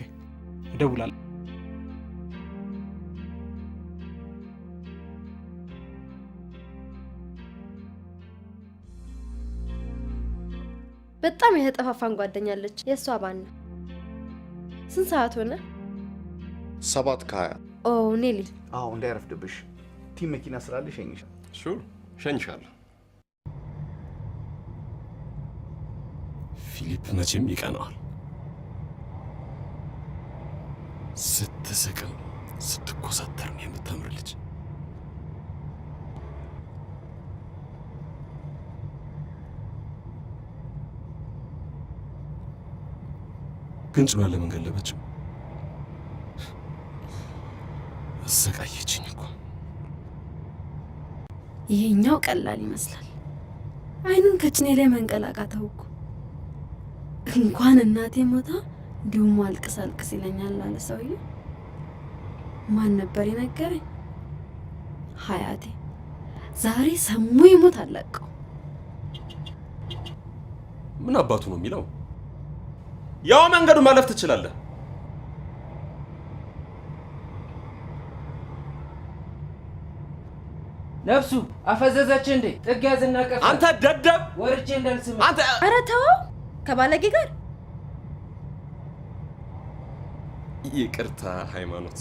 J: እደውላለሁ።
C: በጣም የተጠፋፋን ጓደኛለች። የሷ ባና ስንት ሰዓት ሆነ?
B: 7:20
C: ኦ ኔሊ
B: እንዳይረፍድብሽ ቲም መኪና ስላለ ሸኝሻል።
A: ሹር ሸኝሻለሁ። ፊሊፕ መቼም ይቀናዋል። ስትስቅም ስትኮሳተርም የምታምር ልጅ። ግን ጭኗ ለምን ገለበችው? አሰቃየችኝ እኮ።
C: ይሄኛው ቀላል ይመስላል። አይኑን ከጭኔ ላይ መንቀላቃተው እኮ። እንኳን እናቴ ሞታ እንዲሁም አልቅስ አልቅስ ይለኛል አለ ሰውዬ። ማን ነበር የነገረኝ? ሀያቴ። ዛሬ ሰሙ ይሞት አለቀው።
A: ምን አባቱ ነው የሚለው? ያው መንገዱ ማለፍ ትችላለህ።
F: ነፍሱ አፈዘዘች እንዴ? ጥግ ያዝና ቀፍ።
A: አንተ ደደብ!
F: ወርጄ እንዳልስም
A: አንተ!
C: ኧረ ተው ከባለጌ ጋር።
A: ይቅርታ ሃይማኖት።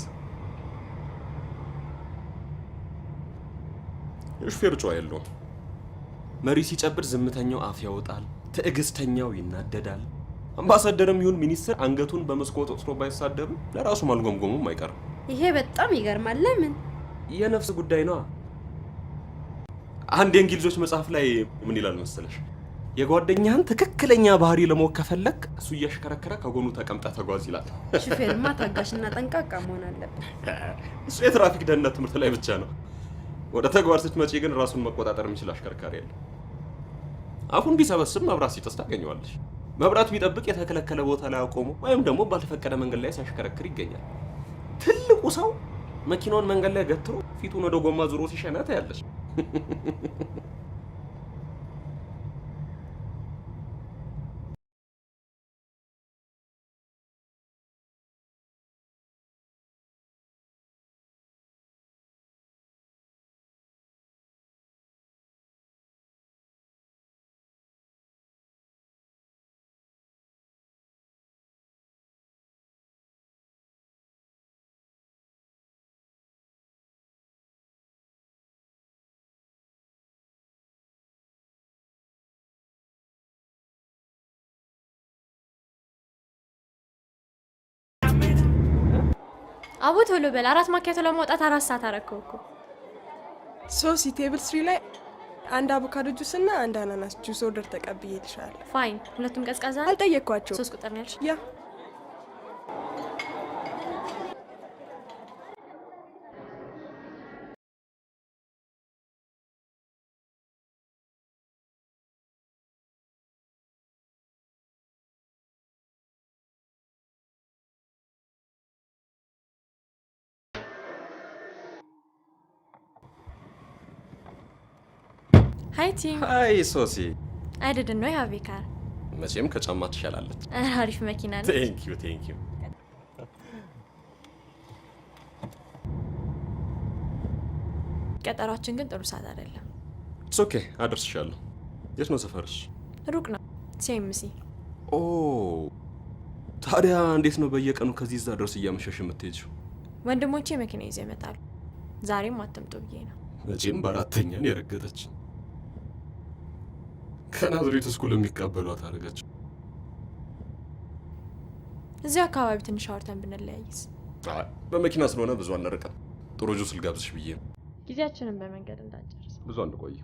A: ሹፌር ጨዋ የለውም። መሪ ሲጨብጥ ዝምተኛው አፍ ያወጣል፣ ትዕግስተኛው ይናደዳል። አምባሳደርም ይሁን ሚኒስትር አንገቱን በመስኮት ወጥሮ ባይሳደብም ለራሱ ማልጎምጎሙም አይቀርም።
C: ይሄ በጣም ይገርማል። ለምን?
A: የነፍስ ጉዳይ ነው። አንድ የእንግሊዞች መጽሐፍ ላይ ምን ይላል መሰለሽ? የጓደኛህን ትክክለኛ ባህሪ ለማወቅ ከፈለክ እሱ እያሽከረከረ ከጎኑ ተቀምጠህ ተጓዝ ይላል።
C: ሹፌርማ ታጋሽና ጠንቃቃ መሆን አለበት።
A: እሱ የትራፊክ ደህንነት ትምህርት ላይ ብቻ ነው። ወደ ተግባር ስትመጪ ግን ራሱን መቆጣጠር የሚችል አሽከርካሪ ያለ። አፉን ቢሰበስብ መብራት ሲጥስ ታገኘዋለሽ። መብራት ቢጠብቅ የተከለከለ ቦታ ላይ አቆሙ ወይም ደግሞ ባልተፈቀደ መንገድ ላይ ሲያሽከረክር ይገኛል። ትልቁ ሰው መኪናውን መንገድ ላይ ገትሮ ፊቱን ወደ ጎማ ዙሮ ሲሸና ታያለሽ።
G: አቦ ቶሎ በል። 4 ማኪያቶ ለማውጣት 4 ሰዓት አረከው እኮ።
K: ሶሲ ቴብል 3 ላይ አንድ አቮካዶ ጁስ እና አንድ አናናስ ጁስ ኦርደር ተቀብዬልሻለሁ።
G: ፋይን። ሁለቱም ቀዝቃዛ
K: አልጠየቅኳቸው።
G: 3 ቁጥር ነው ያልሽ?
K: ያ
G: Hi team.
A: አይ ሶሲ
G: I didn't know you have a car.
A: መቼም ከጫማ ትሻላለች።
G: አሪፍ መኪና ነው።
A: ቴንክ ዩ
G: ቀጠሯችን ግን ጥሩ ሰዓት አይደለም።
A: ኢትስ ኦኬ አደርስሻለሁ። የት ነው ሰፈርሽ?
G: ሩቅ ነው። ሲኤምሲ።
A: ኦ ታዲያ እንዴት ነው በየቀኑ ከዚህ እዛ ድረስ እያመሸሽ የምትሄጂው?
G: ወንድሞቼ መኪና ይዘው ይመጣሉ። ዛሬም አትምጡ ብዬ ነው።
D: መቼም በአራተኛ ነው የረገጠች። ከናዝሬት ስኩል የሚቀበሏት አደረገች።
G: እዚህ አካባቢ ትንሽ አውርተን ብንለያይስ?
A: በመኪና ስለሆነ ብዙ አንርቅም። ጥሩ ጁስ ልጋብዝሽ ብዬ ነው።
G: ጊዜያችንን በመንገድ እንዳንጨርስ።
A: ብዙ አንቆይ።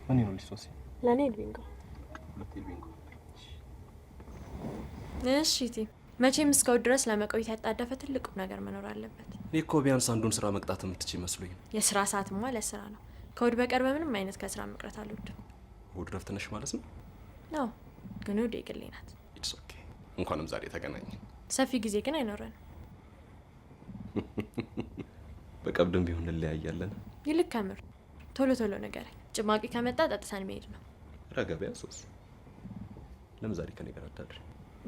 J: ምን ይሆንልሽ ሶሲ?
G: ለኔ ቢንጎ። እሺ ቲ መቼም እስከው ድረስ ለመቆየት ያጣደፈ ትልቁ ነገር መኖር አለበት።
A: እኔ እኮ ቢያንስ አንዱን ስራ መቅጣት የምትችይ መስሎኝ።
G: የስራ ሰዓትማ ለስራ ነው። ከውድ በቀር በምንም አይነት ከስራ መቅረት አልወድም።
A: እሑድ ረፍት ነሽ ማለት ነው?
G: ነው ግን እሑድ የግሌ ናት።
A: ኢትስ ኦኬ። እንኳንም ዛሬ ተገናኘ።
G: ሰፊ ጊዜ ግን አይኖረንም።
A: በቀብድም ቢሆን እንለያያለን።
G: ይልቅ ከምር ቶሎ ቶሎ ንገረኝ። ጭማቂ ከመጣ ጠጥተን መሄድ ነው።
A: ረገበያ ሶስ ለምን ዛሬ ከኔ ጋር አታድሪ?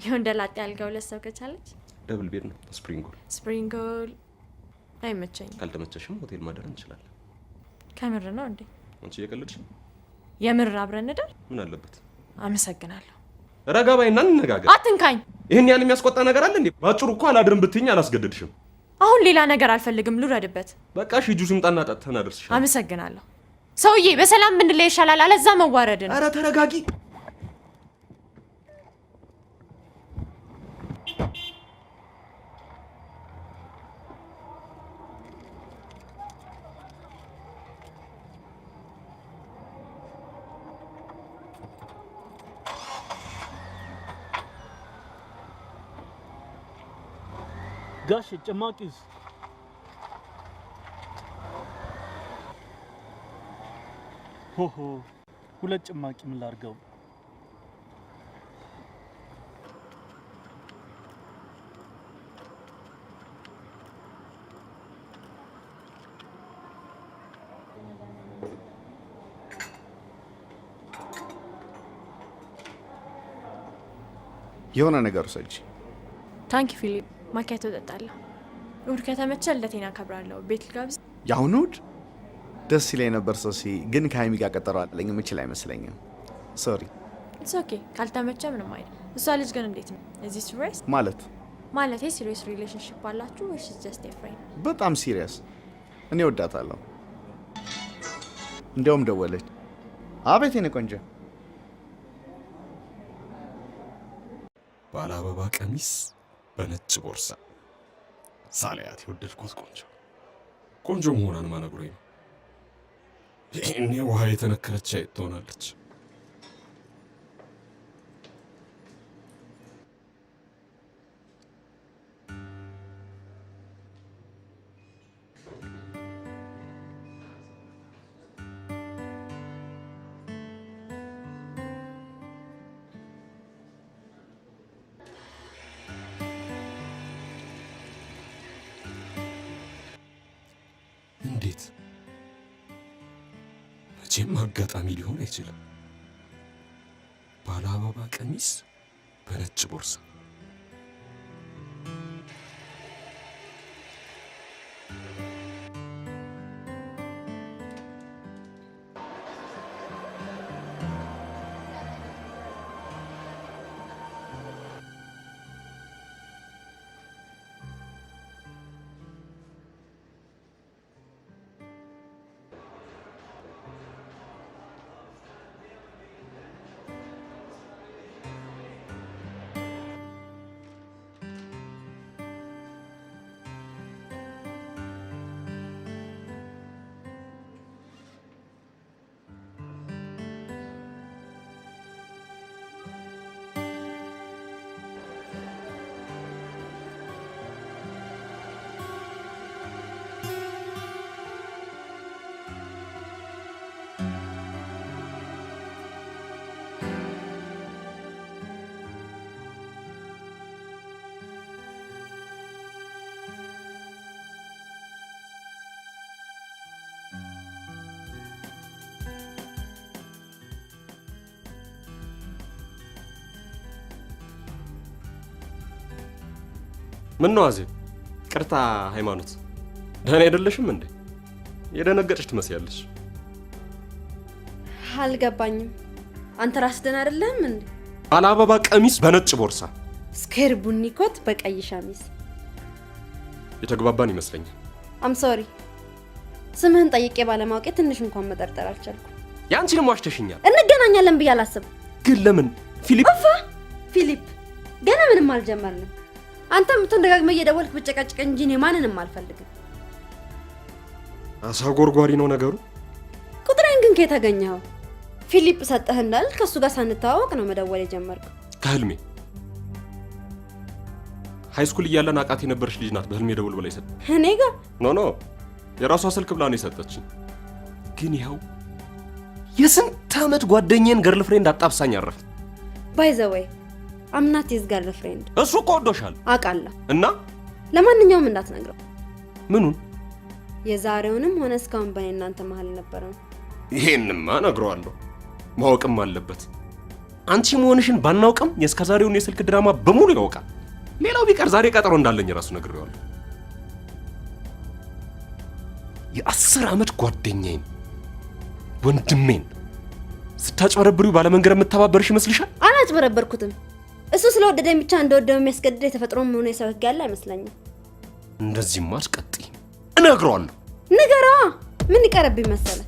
G: ይሁን ደላጤ ያልጋ 2 ሰው ከቻለች
A: ደብል ቤድ ነው። ስፕሪንጎል
G: አይመቸኝም።
A: ካልተመቸሽም ሆቴል ማደር እንችላለን።
G: ከምር ነው እንዴ?
A: አንቺ እየቀለድሽ?
G: የምር አብረን እንደር?
A: ምን አለበት?
G: አመሰግናለሁ።
A: ረጋ ባይና እንነጋገር።
G: አትንካኝ።
A: ይሄን ያን የሚያስቆጣ ነገር አለ እንዴ? ባጭሩ እኮ አላድርም ብትይኝ አላስገድድሽም።
G: አሁን ሌላ ነገር አልፈልግም። ልውረድበት።
A: በቃ እሺ ጁስ ይምጣና ጠጥተን አደርስሻለሁ።
G: አመሰግናለሁ። ሰውዬ በሰላም ብንለይ ይሻላል። አለዛ መዋረድ ነው።
A: ኧረ ተረጋጊ።
J: ጋሽ ጭማቂስ? ሆሆ 2 ጭማቂ ምን ላድርገው?
B: የሆነ ነገር ሰጂ።
G: ታንኪ ፊሊፕ። ማኪያቶ እጠጣለሁ። እሑድ ከተመቸ ልደቴን አከብራለሁ። ቤት ልጋብዝ?
B: የአሁኑ እሑድ ደስ ይለኝ ነበር ሶሲ፣ ግን ከሀይሚ ጋር ቀጠሮ አለኝ። የምችል አይመስለኝም። ሶሪ።
G: ኢትስ ኦኬ። ካልተመቸ ምንም አይደል። እሷ ልጅ ግን እንዴት ነው? እዚህ ሲሪየስ ማለት ሲሪየስ ሪሌሽንሺፕ አላችሁ ወይስ ጀስት ኤ ፍሬንድ?
B: በጣም ሲሪየስ። እኔ ወዳታለሁ። እንዲያውም ደወለች። አቤት የኔ ቆንጆ።
D: ባለ አበባ ቀሚስ በነጭ ቦርሳ ሳላያት የወደድኩት ቆንጆ መሆኗን ማነግሮኝ ነው። ይህኔ ውሃ የተነከረች አይጥ ትሆናለች። መቼም አጋጣሚ ሊሆን አይችልም። ባለ አበባ ቀሚስ በነጭ ቦርሳ።
A: ምን ነው አዜብ? ቅርታ ሃይማኖት፣ ደህና አይደለሽም እንዴ? የደነገጥሽ ትመስያለሽ።
C: አልገባኝም። አንተ ራስ ደህና አይደለህም እንዴ?
A: ባለ አበባ ቀሚስ በነጭ ቦርሳ፣
C: ስኬር ቡኒ ኮት በቀይ ሸሚዝ።
A: የተግባባን ይመስለኛል።
C: አም ሶሪ፣ ስምህን ጠይቄ ባለማወቄ ትንሽ እንኳን መጠርጠር አልቻልኩም።
A: ያንቺንም ዋሽተሽኛል።
C: እንገናኛለን ብዬ አላስብም።
A: ግን ለምን ፊሊፕ?
C: አፋ ፊሊፕ፣ ገና ምንም አልጀመርንም። አንተም ተደጋግመህ እየደወልክ ብጨቀጭቀኝ እንጂ እኔ ማንንም አልፈልግም።
A: አሳ ጎርጓሪ ነው ነገሩ።
C: ቁጥሬን ግን ከየት አገኘኸው? ፊሊፕ ሰጠህ እንዳል ከሱ ጋር ሳንተዋወቅ ነው መደወል የጀመርኩት።
A: ከህልሜ ሃይስኩል እያለን አቃት የነበረች ልጅ ናት በህልሜ ደውል ብላ ይሰጥ።
C: እኔ ጋር
A: ኖ የራሷ ስልክ ብላ ነው የሰጠችኝ። ግን ይኸው የስንት ዓመት ጓደኛዬን ገርል ፍሬንድ አጣብሳኝ አረፈ።
C: ባይ ዘ ዌይ አምናት ይዝ ገርል ፍሬንድ።
A: እሱ እኮ ወዶሻል
C: አውቃለሁ።
A: እና
C: ለማንኛውም እንዳትነግረው።
A: ምኑን?
C: የዛሬውንም ሆነ እስካሁን በእኔ እናንተ መሀል ነበረው።
A: ይሄንማ እነግረዋለሁ፣ ማወቅም አለበት። አንቺ መሆንሽን ባናውቅም የእስከዛሬውን የስልክ ድራማ በሙሉ ያውቃል። ሌላው ቢቀር ዛሬ ቀጠሮ እንዳለኝ ራሱ ነግሬዋለሁ። የ10 ዓመት ጓደኛዬን ወንድሜን ስታጭበረብሪው ባለመንገር የምተባበርሽ ይመስልሻል?
C: አላጭበረበርኩትም። እሱ ስለወደደኝ ብቻ እንደወደው የሚያስገድድ የተፈጥሮም ሆነ የሰው ህግ ያለ አይመስለኝም።
A: እንደዚህማ አትቀጥይ፣ እነግረዋለሁ።
C: ንገረዋ። ምን ይቀርብኝ መሰለ?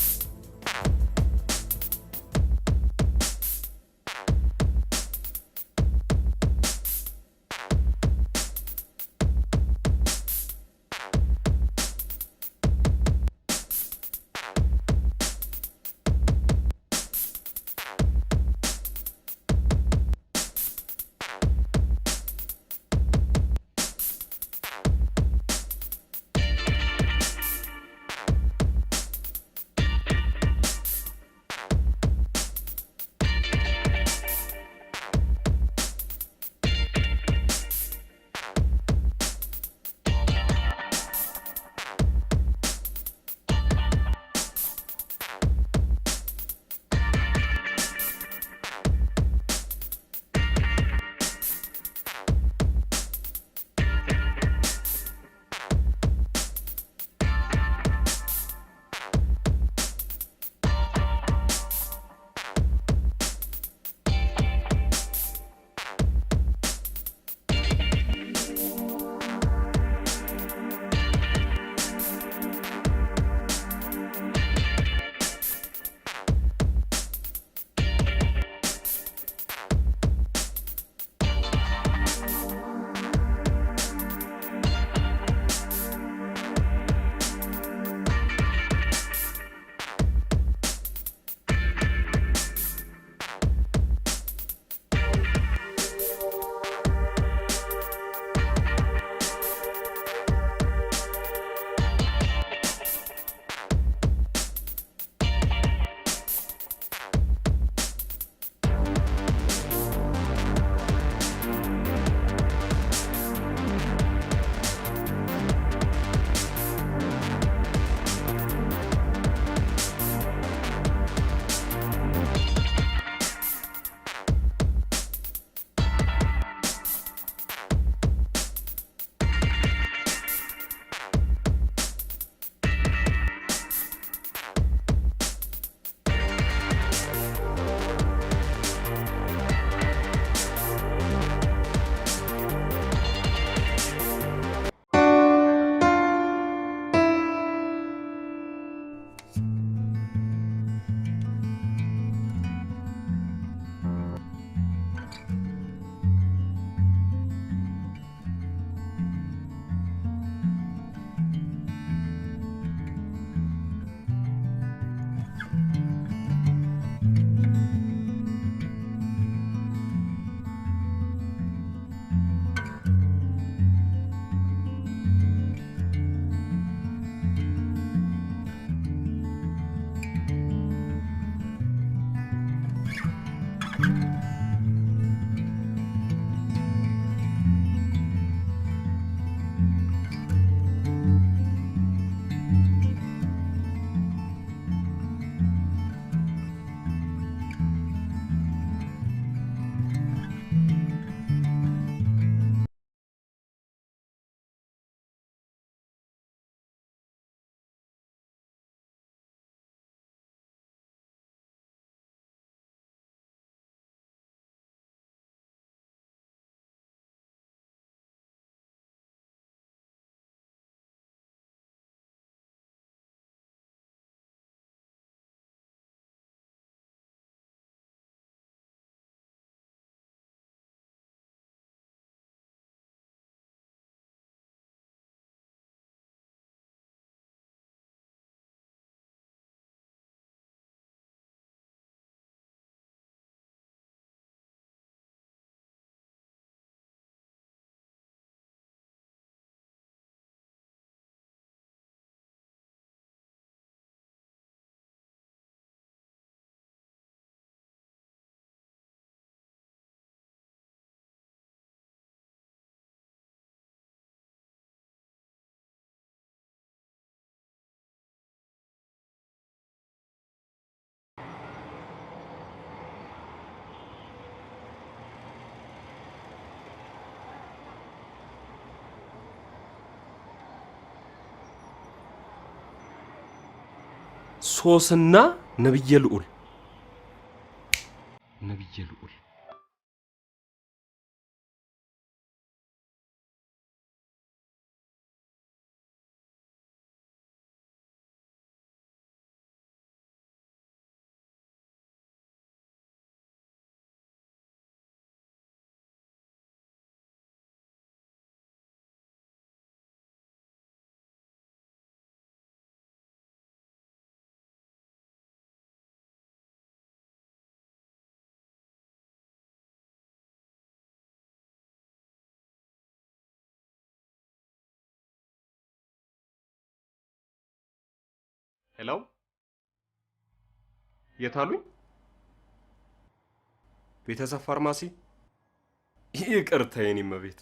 A: ሶስና ነብየ ልዑል ሄሎ የታሉኝ? ቤተሰብ ፋርማሲ? ይቅርታ የኔ እመቤት።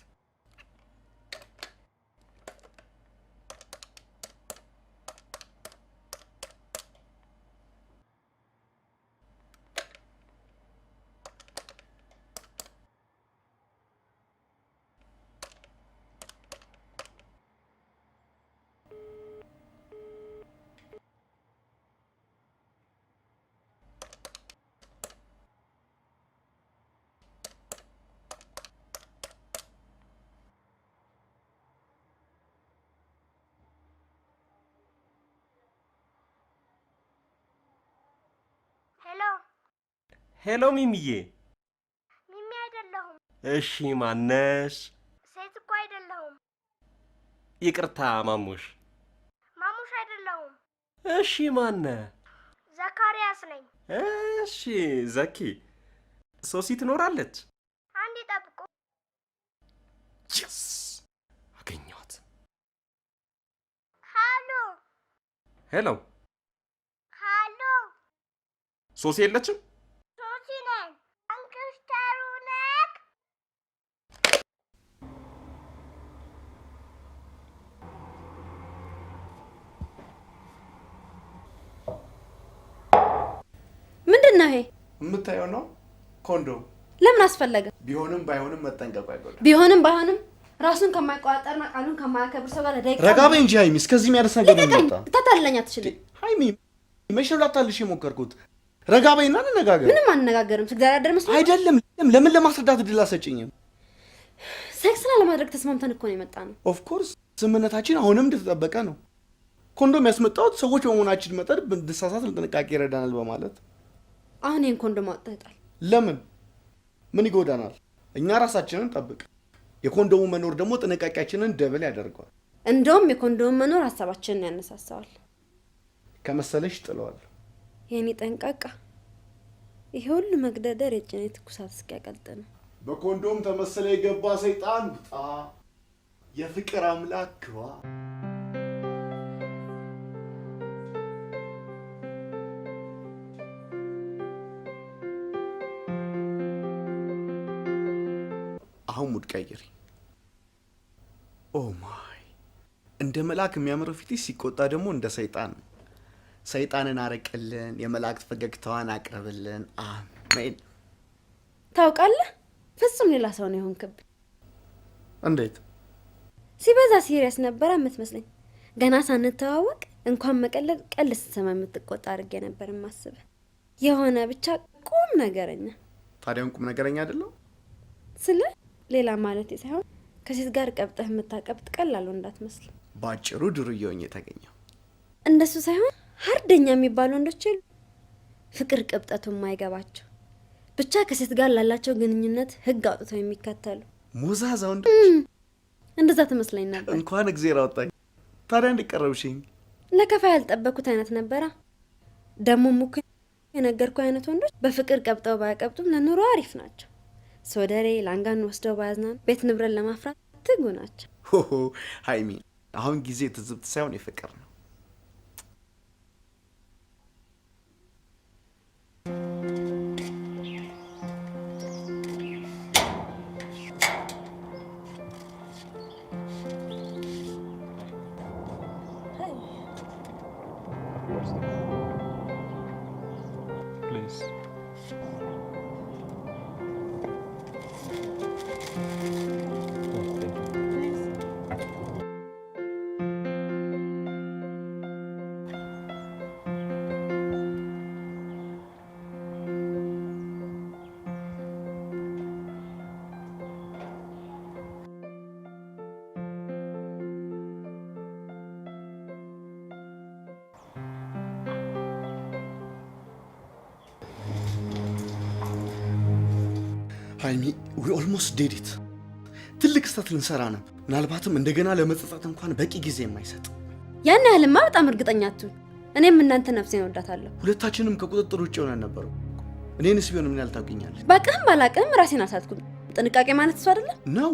A: ሄሎ ሚሚዬ።
L: ሚሚ አይደለሁም።
A: እሺ ማነሽ?
L: ሴት እኮ አይደለሁም።
A: ይቅርታ ማሙሽ።
L: ማሙሽ አይደለሁም።
A: እሺ ማነ?
L: ዘካሪያስ ነኝ።
A: እሺ ዘኪ። ሶሲ ትኖራለች?
L: አንዴ ጠብቁ።
A: የስ አገኘኋት።
L: ሃሎ
A: ሄሎ።
L: ሃሎ
A: ሶሲ የለችም?
L: ሶሲ ነኝ። አንክስተሩ ነክ
C: ምንድን ነው ይሄ?
B: የምታየው ነው ኮንዶም።
C: ለምን አስፈለገ?
B: ቢሆንም ባይሆንም መጠንቀቁ አይጎዳም።
C: ቢሆንም ባይሆንም ራሱን ከማይቆጣጠርና ቃሉን ከማያከብር ሰው ጋር ደቂቃ
B: ረጋ በይ እንጂ ሃይሚ፣ እስከዚህ የሚያደርስ ነገር ነው መጣ።
C: ታታለኛ አትችልም።
B: ሃይሚ መቼ ነው ላታልሽ የሞከርኩት? ረጋ በይና እንነጋገር።
C: ምንም አንነጋገርም። ስግዳዳደር መስሎ
B: አይደለም። ለምን ለማስረዳት እድል አሰጭኝም?
C: ሴክስና ለማድረግ ተስማምተን እኮ ነው የመጣ ነው።
B: ኦፍ ኮርስ ስምምነታችን አሁንም እንደተጠበቀ ነው። ኮንዶም ያስመጣሁት ሰዎች በመሆናችን መጠን ብንሳሳት ለጥንቃቄ ይረዳናል በማለት።
C: አሁን ይሄን ኮንዶም አውጥተሃል።
B: ለምን? ምን ይጎዳናል? እኛ ራሳችንን ጠብቅ። የኮንዶሙ መኖር ደግሞ ጥንቃቄያችንን ደብል ያደርገዋል።
C: እንደውም የኮንዶም መኖር ሀሳባችንን ያነሳሳዋል።
B: ከመሰለሽ ጥለዋል።
C: የኔ ጠንቃቃ፣ ይሄ ሁሉ መግደደር የጭኔ ትኩሳት እስኪያቀልጥ ነው።
B: በኮንዶም ተመሰለ የገባ ሰይጣን ውጣ፣ የፍቅር አምላክ ግባ። አሁን ሙድ ቀይሪ። ኦ ማይ! እንደ መልአክ የሚያምረው ፊትሽ ሲቆጣ ደግሞ እንደ ሰይጣን። ሰይጣንን አረቅልን፣ የመላእክት ፈገግታዋን አቅርብልን። አሜን።
C: ታውቃለህ፣ ፍጹም ሌላ ሰው ነው የሆንክብኝ።
B: እንዴት?
C: ሲበዛ ሲሪየስ ነበረ የምትመስለኝ። ገና ሳንተዋወቅ እንኳን መቀለድ ቀልድ ስትሰማ የምትቆጣ አድርጌ ነበር የማስበህ። የሆነ ብቻ ቁም ነገረኛ።
B: ታዲያውን ቁም ነገረኛ አይደለሁ
C: ስለ ሌላ ማለት ሳይሆን ከሴት ጋር ቀብጠህ የምታቀብጥ ቀላሉ እንዳትመስል።
B: ባጭሩ ዱርዬ ሆኜ ተገኘው።
C: እንደሱ ሳይሆን ሀርደኛ የሚባሉ ወንዶች የሉ፣ ፍቅር ቅብጠቱ የማይገባቸው ብቻ ከሴት ጋር ላላቸው ግንኙነት ህግ አውጥተው የሚከተሉ
B: ሙዛዛ ወንዶች።
C: እንደዛ ትመስለኝ ነበር።
B: እንኳን እግዜር አወጣኝ። ታዲያ እንዲቀረብሽኝ
C: ለከፋ ያልጠበኩት አይነት ነበራ። ደግሞ ሙክ የነገርኩ አይነት ወንዶች በፍቅር ቀብጠው ባያቀብጡም ለኑሮ አሪፍ ናቸው። ሶደሬ ላንጋን ወስደው ባያዝናን ቤት ንብረት ለማፍራት ትጉ ናቸው።
B: ሆሆ ሃይሚ፣ አሁን ጊዜ ትዝብት ሳይሆን የፍቅር ነው። ሃይሚ ዊ ኦልሞስት ዲድ ኢት። ትልቅ ስህተት ልንሰራ ነው። ምናልባትም እንደገና ለመጸጸት እንኳን በቂ ጊዜ የማይሰጥ።
C: ያን ያህልማ በጣም እርግጠኛ አትሁን። እኔም እናንተ ነፍሴን እወዳታለሁ።
B: ሁለታችንም ከቁጥጥር ውጭ ሆነን ነበሩ። እኔንስ ቢሆን ምን ያልታውቂኛለሽ?
C: ባቅህም ባላቅህም ራሴን አሳትኩኝ። ጥንቃቄ ማለት እሱ አይደለም
B: ነው።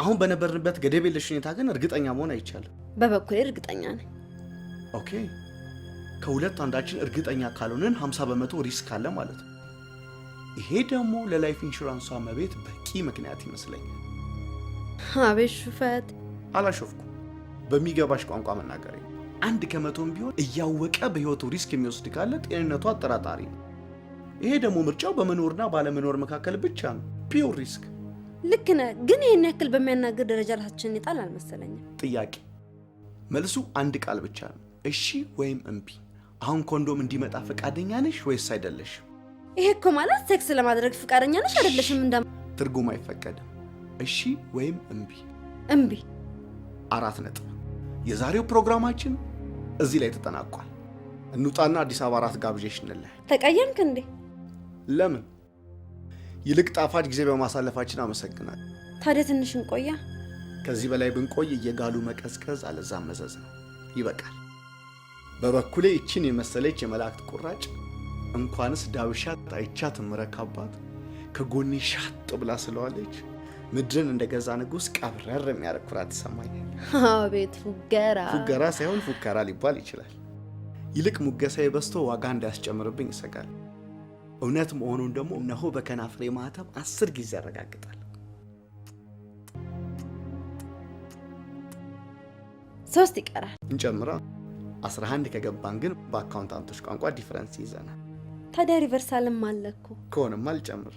B: አሁን በነበርንበት ገደብ የለሽ ሁኔታ ግን እርግጠኛ መሆን አይቻልም።
C: በበኩሌ እርግጠኛ ነኝ።
B: ኦኬ፣ ከሁለት አንዳችን እርግጠኛ ካልሆነን 50% ሪስክ አለ ማለት ነው። ይሄ ደግሞ ለላይፍ ኢንሹራንሷ መቤት በቂ ምክንያት ይመስለኛል።
C: አቤት ሹፈት!
B: አላሾፍኩም። በሚገባሽ ቋንቋ መናገር 1% ቢሆን እያወቀ በህይወቱ ሪስክ የሚወስድ ካለ ጤንነቱ አጠራጣሪ ነው። ይሄ ደግሞ ምርጫው በመኖርና ባለመኖር መካከል ብቻ ነው። ፒውር ሪስክ።
C: ልክ ነህ፣ ግን ይሄን ያክል በሚያናግር ደረጃ ራሳችንን ይጣል አልመሰለኝም።
B: ጥያቄ፣ መልሱ አንድ ቃል ብቻ ነው፣ እሺ ወይም እምቢ። አሁን ኮንዶም እንዲመጣ ፈቃደኛ ነሽ ወይስ አይደለሽ?
C: ይሄ እኮ ማለት ሴክስ ለማድረግ ፈቃደኛ ነሽ አይደለሽም
B: ትርጉም አይፈቀድም። እሺ ወይም እምቢ።
C: እምቢ።
B: 4 ነጥብ። የዛሬው ፕሮግራማችን እዚህ ላይ ተጠናቋል። እንውጣና አዲስ አበባ አራት ጋብዤሽ እንለህ።
C: ተቀየምክ እንዴ?
B: ለምን? ይልቅ ጣፋጭ ጊዜ በማሳለፋችን አመሰግናለሁ።
C: ታዲያ ትንሽ እንቆያ።
B: ከዚህ በላይ ብንቆይ እየጋሉ መቀዝቀዝ አለዛም መዘዝ ነው። ይበቃል። በበኩሌ ይችን የመሰለች የመላእክት ቁራጭ እንኳንስ ዳብሻ አይቻት ምረካባት ከጎኔ ሻጥ ብላ ስለዋለች ምድርን እንደገዛ ንጉስ ቀብረር የሚያደርግ ኩራት ይሰማኛል።
C: አቤት ፉገራ!
B: ፉገራ ሳይሆን ፉከራ ሊባል ይችላል። ይልቅ ሙገሳዬ በዝቶ ዋጋ እንዳያስጨምርብኝ ይሰጋል። እውነት መሆኑን ደግሞ እነሆ በከናፍሬ ማህተም 10 ጊዜ ያረጋግጣል።
C: 3 ይቀራል።
B: እንጨምራ 11 ከገባን ግን በአካውንታንቶች ቋንቋ ዲፈረንስ ይዘናል።
C: ታዲያ ሪቨርሳልም አለ እኮ።
B: ከሆነማ አልጨምር።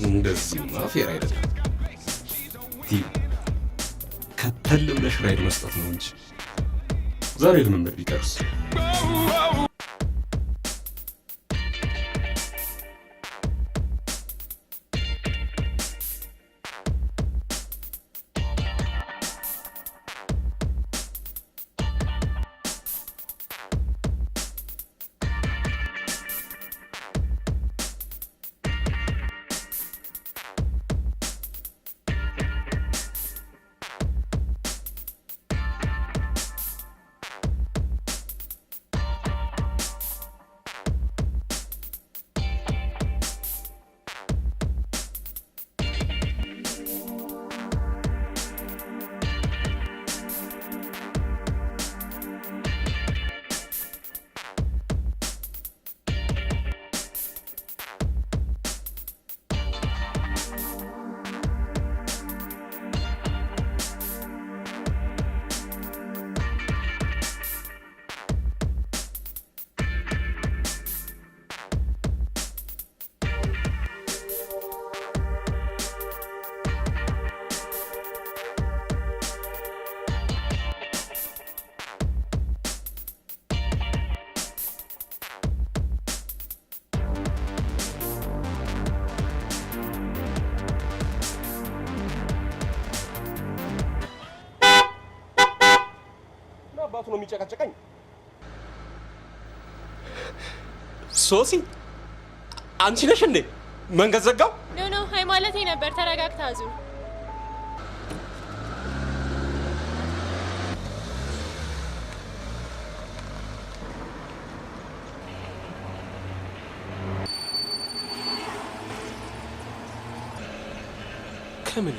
D: እንደዚህማ ፌር አይደለም። ከተል ብለሽ ራይድ መስጠት ነው እንጂ ዛሬ ልምምድ ቢቀርስ
A: አባቱ ነው የሚጨቃጨቀኝ። ሶሲ አንቺ ነሽ እንዴ? መንገድ ዘጋው?
G: ኖ ሃይ ማለቴ ነበር። ተረጋግታ አዙር።
A: ከምን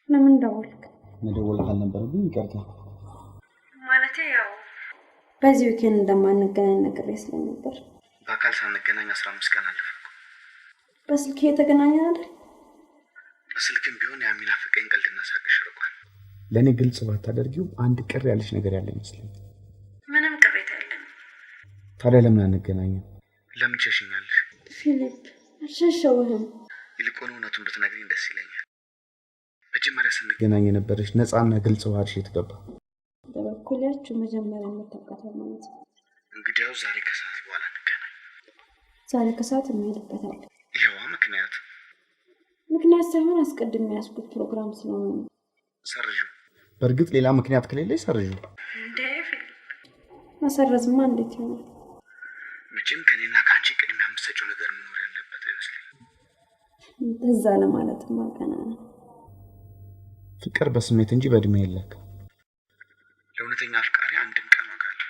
C: ለምን ደወልክ?
B: መደወል ካልነበረብኝ ይቅርታ።
C: ማለቴ ያው በዚህ ዊኬንድ እንደማንገናኝ ነግሬ ስለነበር።
B: በአካል ሳንገናኝ 15 ቀን አለፈ።
C: በስልክ የተገናኘን አይደል?
B: በስልክም ቢሆን የሚናፍቀኝ ቀልድና ሳቅሽ ርቋል። ለእኔ ግልጽ ባታደርጊው አንድ ቅር ያለሽ ነገር ያለ ይመስለኝ።
C: ምንም ቅሬታ የለም።
B: ታዲያ ለምን አንገናኝም? ለምን ሸሽኛለሽ?
C: ፊሊፕ አልሸሸውህም።
B: ይልቁን እውነቱን ብትነግሪኝ ደስ ይለኛል። መጀመሪያ ስንገናኝ የነበረሽ ነፃና ግልጽ ባህሪሽ የተገባ
C: በበኩላችሁ መጀመሪያ የምታውቃት ማለት ነው።
B: እንግዲያው ዛሬ ከሰዓት በኋላ እንገናኝ።
C: ዛሬ ከሰዓት እንሄድበታለን።
B: ይኸዋ
C: ምክንያት ሳይሆን አስቀድሜ ያስኩት ፕሮግራም ስለሆነ
B: ሰርዡ። በእርግጥ ሌላ ምክንያት ከሌለኝ ሰርዡ።
C: መሰረዝማ እንዴት ይሆናል?
B: መቼም ከኔና ከአንቺ ቅድሚያ የምትሰጪው ነገር መኖር ያለበት አይመስለኝም።
C: እዛ ለማለትማ ገና ነው።
B: ፍቅር በስሜት እንጂ በእድሜ የለክም። ለእውነተኛ አፍቃሪ አንድም ቀን ዋጋ አለው።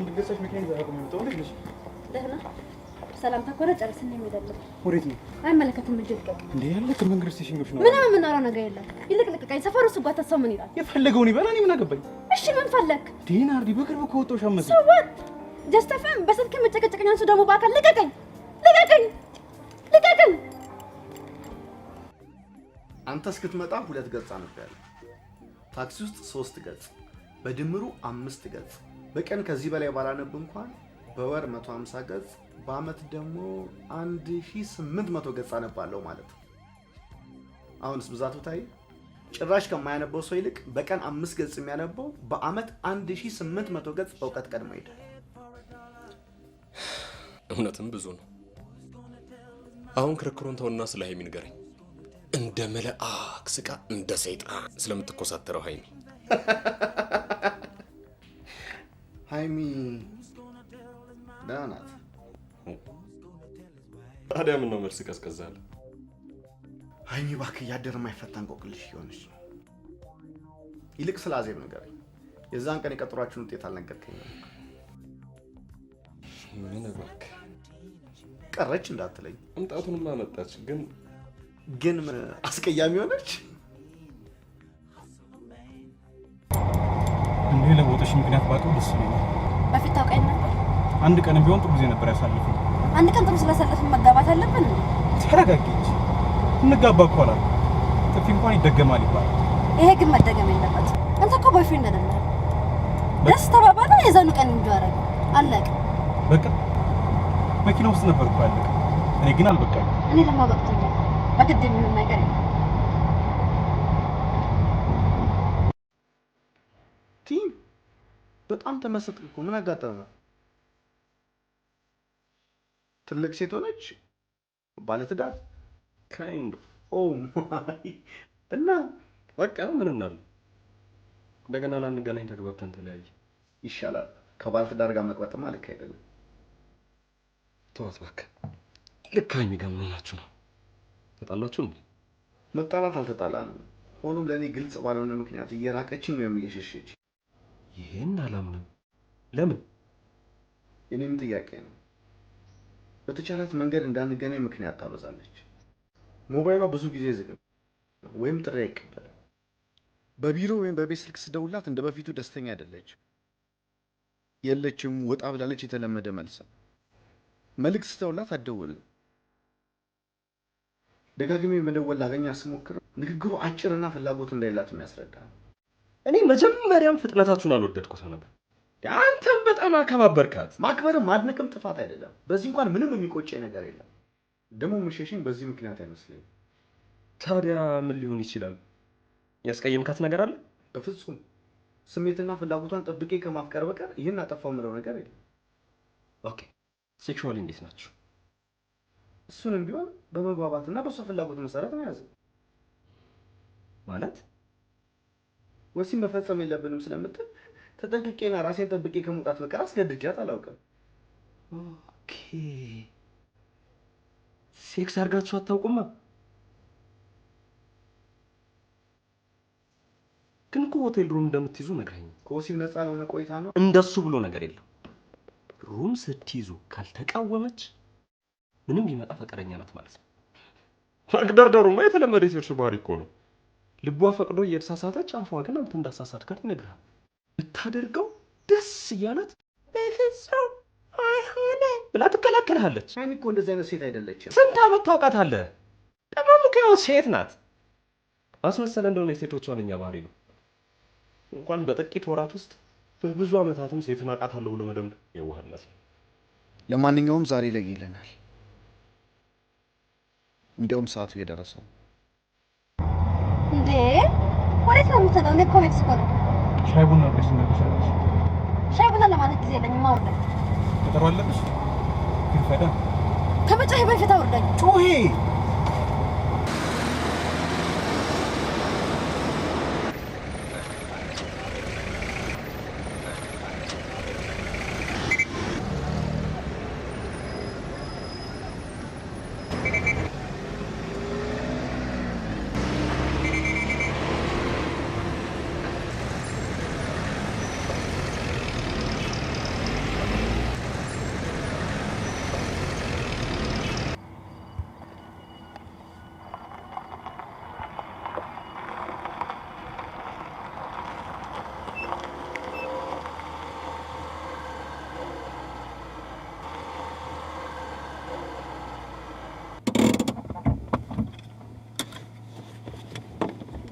J: ድንገት መኪና ይዘህ ነው ልጅ
C: ደህና ሰላም ተኮረ ጨርስን የሚደለም
J: ወዴት ነው?
C: አይመለከትም። ልጅ ልቀቅ
J: እንዴ ያለ ከመንገድ ስቴሽኖች ነው።
C: ምንም የምናወራው ነገር የለም። ይልቅ ልቀቀኝ። ሰፈሩ እሱ ጋር ተሰው ምን ይላል?
J: የፈለገውን ይበላ። እኔ ምን አገባኝ?
C: እሺ ምን ፈለክ?
J: ዲናርዲ በቅርብ ከወጣው ሻመት
C: ሰውት ጀስተፈም በስልክ መጨቀጨቀኝ። አንሱ ደግሞ በአካል ልቀቀኝ፣ ልቀቀኝ፣ ልቀቀኝ።
B: አንተ እስክትመጣ 2 ገጽ አነባለሁ። ታክሲ ውስጥ 3 ገጽ፣ በድምሩ 5 ገጽ። በቀን ከዚህ በላይ ባላነብ እንኳን በወር 150 ገጽ፣ በአመት ደግሞ 1800 ገጽ አነባለሁ ማለት ነው። አሁንስ ብዛቱ ታይ። ጭራሽ ከማያነበው ሰው ይልቅ በቀን 5 ገጽ የሚያነበው በአመት 1800 ገጽ እውቀት ቀድሞ ይሄዳል።
A: እውነትም ብዙ ነው። አሁን ክርክሩን ተውና ስለ ሃይሚ ንገረኝ። እንደ መልአክ ስቃ እንደ ሰይጣን ስለምትኮሳተረው ሃይሚ
B: ሃይሚ ደህና ናት።
A: ታዲያ ምን ነው መልስ ቀዝቀዛለ?
B: ሃይሚ እባክህ እያደረ የማይፈታ እንቆቅልሽ እየሆነች ነው። ይልቅ ስለ አዜብ ንገረኝ። የዛን ቀን የቀጠሯችሁን ውጤት አልነገርከኝም።
A: ምን እባክህ
B: ቀረች እንዳትለኝ።
A: መምጣቱንማ መጣች፣
B: ግን አስቀያሚ ሆነች።
J: እንዴ ለቦታሽ ምክንያት ባቀው ደስ ይላል።
C: በፊት ታውቀኝ ነበር?
J: አንድ ቀን ቢሆን ጥሩ ጊዜ ነበር ያሳልፈው።
C: አንድ ቀን ጥሩ ስላሳለፍን መጋባት አለብን እንዴ?
J: ተረጋጊ። እንጋባ እኮ አላልኩ። ጥፊ እንኳን ይደገማል ይባላል።
C: ይሄ ግን መደገም የለበትም። አንተ እኮ ቦይፍሬንድ አይደለም። ደስ ተባባልን፣ የዛኑ ቀን እንጂ አረገ አለቀ።
J: በቃ መኪና ውስጥ ነበር እኮ አለቀ። እኔ ግን አልበቃኝ።
C: እኔ ለማበቅተኛል በግድ የሚሆን ነገር የለም።
B: ቲም በጣም ተመሰጥክ እኮ። ምን አጋጠመ? ትልቅ ሴት ሆነች? ባለትዳር? ኦ ማይ እና
D: በቃ ምን እናድርግ? እንደገና ላንገናኝ ተግባብተን ተለያየ።
B: ይሻላል። ከባለትዳር ጋር መቅበጥማ ልክ አይደለም።
D: ተዋት እባክህ። ልክ ሀይሚ ጋር ምን ሆናችሁ ነው? ተጣላችሁ እንዴ?
B: መጣላት አልተጣላንም። ሆኖም ለእኔ ግልጽ ባልሆነ ምክንያት እየራቀችኝ ወይም እየሸሸች።
D: ይሄን አላምንም። ለምን?
B: የኔም ጥያቄ ነው። በተቻላት መንገድ እንዳንገናኝ ምክንያት ታበዛለች። ሞባይሏ ብዙ ጊዜ ዝግ ነው ወይም ጥሪ አይቀበልም። በቢሮ ወይም በቤት ስልክ ስደውላት እንደ በፊቱ ደስተኛ አይደለች። የለችም፣ ወጣ ብላለች፣ የተለመደ መልስ። መልእክት ስተውላት አትደውልም። ደጋግሜ መደወል ላገኛት ስሞክር ንግግሩ አጭርና ፍላጎት እንደሌላት የሚያስረዳ።
D: እኔ መጀመሪያም ፍጥነታችሁን አልወደድኩት ነበር። አንተም በጣም አከባበርካት።
B: ማክበርም ማድነቅም ጥፋት አይደለም። በዚህ እንኳን ምንም የሚቆጨኝ ነገር የለም። ደግሞ ምሸሽኝ በዚህ ምክንያት አይመስለኝም።
D: ታዲያ ምን ሊሆን ይችላል? ያስቀየምካት ነገር አለ?
B: በፍጹም። ስሜትና ፍላጎቷን ጠብቄ ከማፍቀር በቀር ይህን አጠፋው ምለው ነገር የለም።
D: ኦኬ፣ ሴክሹዋሊ እንዴት ናችሁ?
B: እሱንም ቢሆን በመግባባትና በሷ ፍላጎት መሰረት ነው ያዘ።
D: ማለት
B: ወሲብ መፈጸም የለብንም ስለምትል ተጠንቅቄና ራሴን ጠብቄ ከመውጣት በቀር አስገድጃት አላውቅም።
D: ኦኬ፣ ሴክስ አድርጋችሁ አታውቁማ? ግን እኮ ሆቴል ሩም እንደምትይዙ ነግረኝ።
B: ከወሲብ ነፃ ለሆነ ቆይታ ነው።
D: እንደሱ ብሎ ነገር የለም። ሩም ስትይዙ ካልተቃወመች ምንም ቢመጣ ፈቃደኛ ናት ማለት ነው። መግደርደሩማ የተለመደ የሴቶች ባህሪ እኮ ነው። ልቧ ፈቅዶ እየተሳሳተች አፏ ግን አንተ እንዳሳሳትካት ይነግራል። ብታደርገው ደስ እያላት በፍጹም አይሆንም ብላ ትከላከልሃለች።
B: ሀይሚ እኮ እንደዚህ አይነት ሴት አይደለችም።
D: ስንት ዓመት ታውቃታለህ? ደግሞ እኮ ያው ሴት ናት። አስመሰለ እንደሆነ የሴቶች ዋነኛ ባህሪ ነው። እንኳን በጥቂት ወራት ውስጥ በብዙ ዓመታትም ሴትን አውቃታለሁ ብሎ መደምደም የዋህነት ነው።
B: ለማንኛውም ዛሬ ላይ ይለናል። እንዲያውም ሰዓቱ የደረሰው
C: እንዴ! ወዴት ነው የምትሄደው? እኔ እኮ ሜክሲኮ ነኝ።
J: ሻይ ቡና ቀስ እንደምሰለሽ።
C: ሻይ ቡና ለማለት ጊዜ የለኝም። አውርደኝ።
J: ቀጠሮ አለብሽ? ግን ፈዳ
C: ከመጫሄ በፊት አውርደኝ።
J: ጩሂ።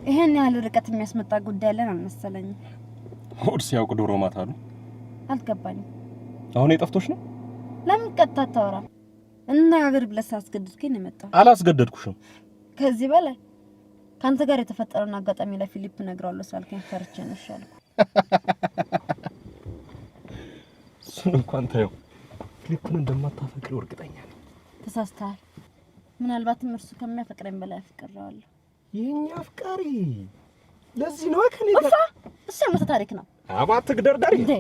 C: ይሄን ያህል ርቀት የሚያስመጣ ጉዳይ አለን አልመሰለኝም።
D: ሆድ ሲያውቅ ዶሮ ማታ ነው።
C: አልገባኝም።
D: አሁን የጠፍቶሽ ነው?
C: ለምን ቀጥታ አታወራም? እና ሀገር ብለህ ሳስገድድከኝ ነው የመጣው።
D: አላስገደድኩሽም።
C: ከዚህ በላይ ካንተ ጋር የተፈጠረውን አጋጣሚ ለፊሊፕ ነግረዋለሁ ስላልከኝ ፈርቼ ነው እሻልኩ።
D: እሱን እንኳን ታየው። ፊሊፕን እንደማታፈቅሪው እርግጠኛ ነኝ።
C: ተሳስተሃል። ምናልባትም እርሱ ከሚያፈቅረኝ በላይ አፍቅሬዋለሁ።
D: የኛ አፍቃሪ ለዚህ ነው ከኔ ጋር
C: እሱ የሞተ ታሪክ ነው።
D: አባት ግደርዳሪ
C: እንዴ!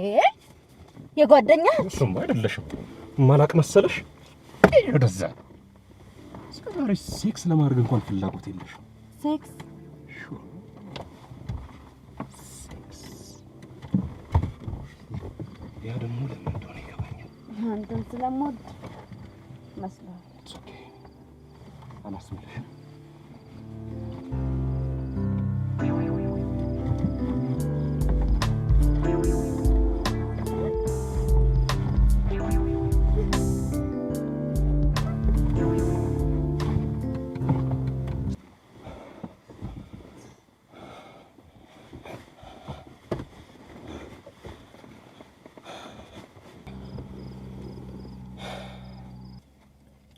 C: የጓደኛ
D: እሱማ አይደለሽም። ማላቅ መሰለሽ? ወደዛ እስከዛሬ ሴክስ ለማድረግ እንኳን ፍላጎት የለሽም።
C: ሴክስ
D: ያ ደግሞ ለምን እንደሆነ ይገባኛል።
C: አንተን ስለምወድ መስሎሃል።
D: አላስብልሽም።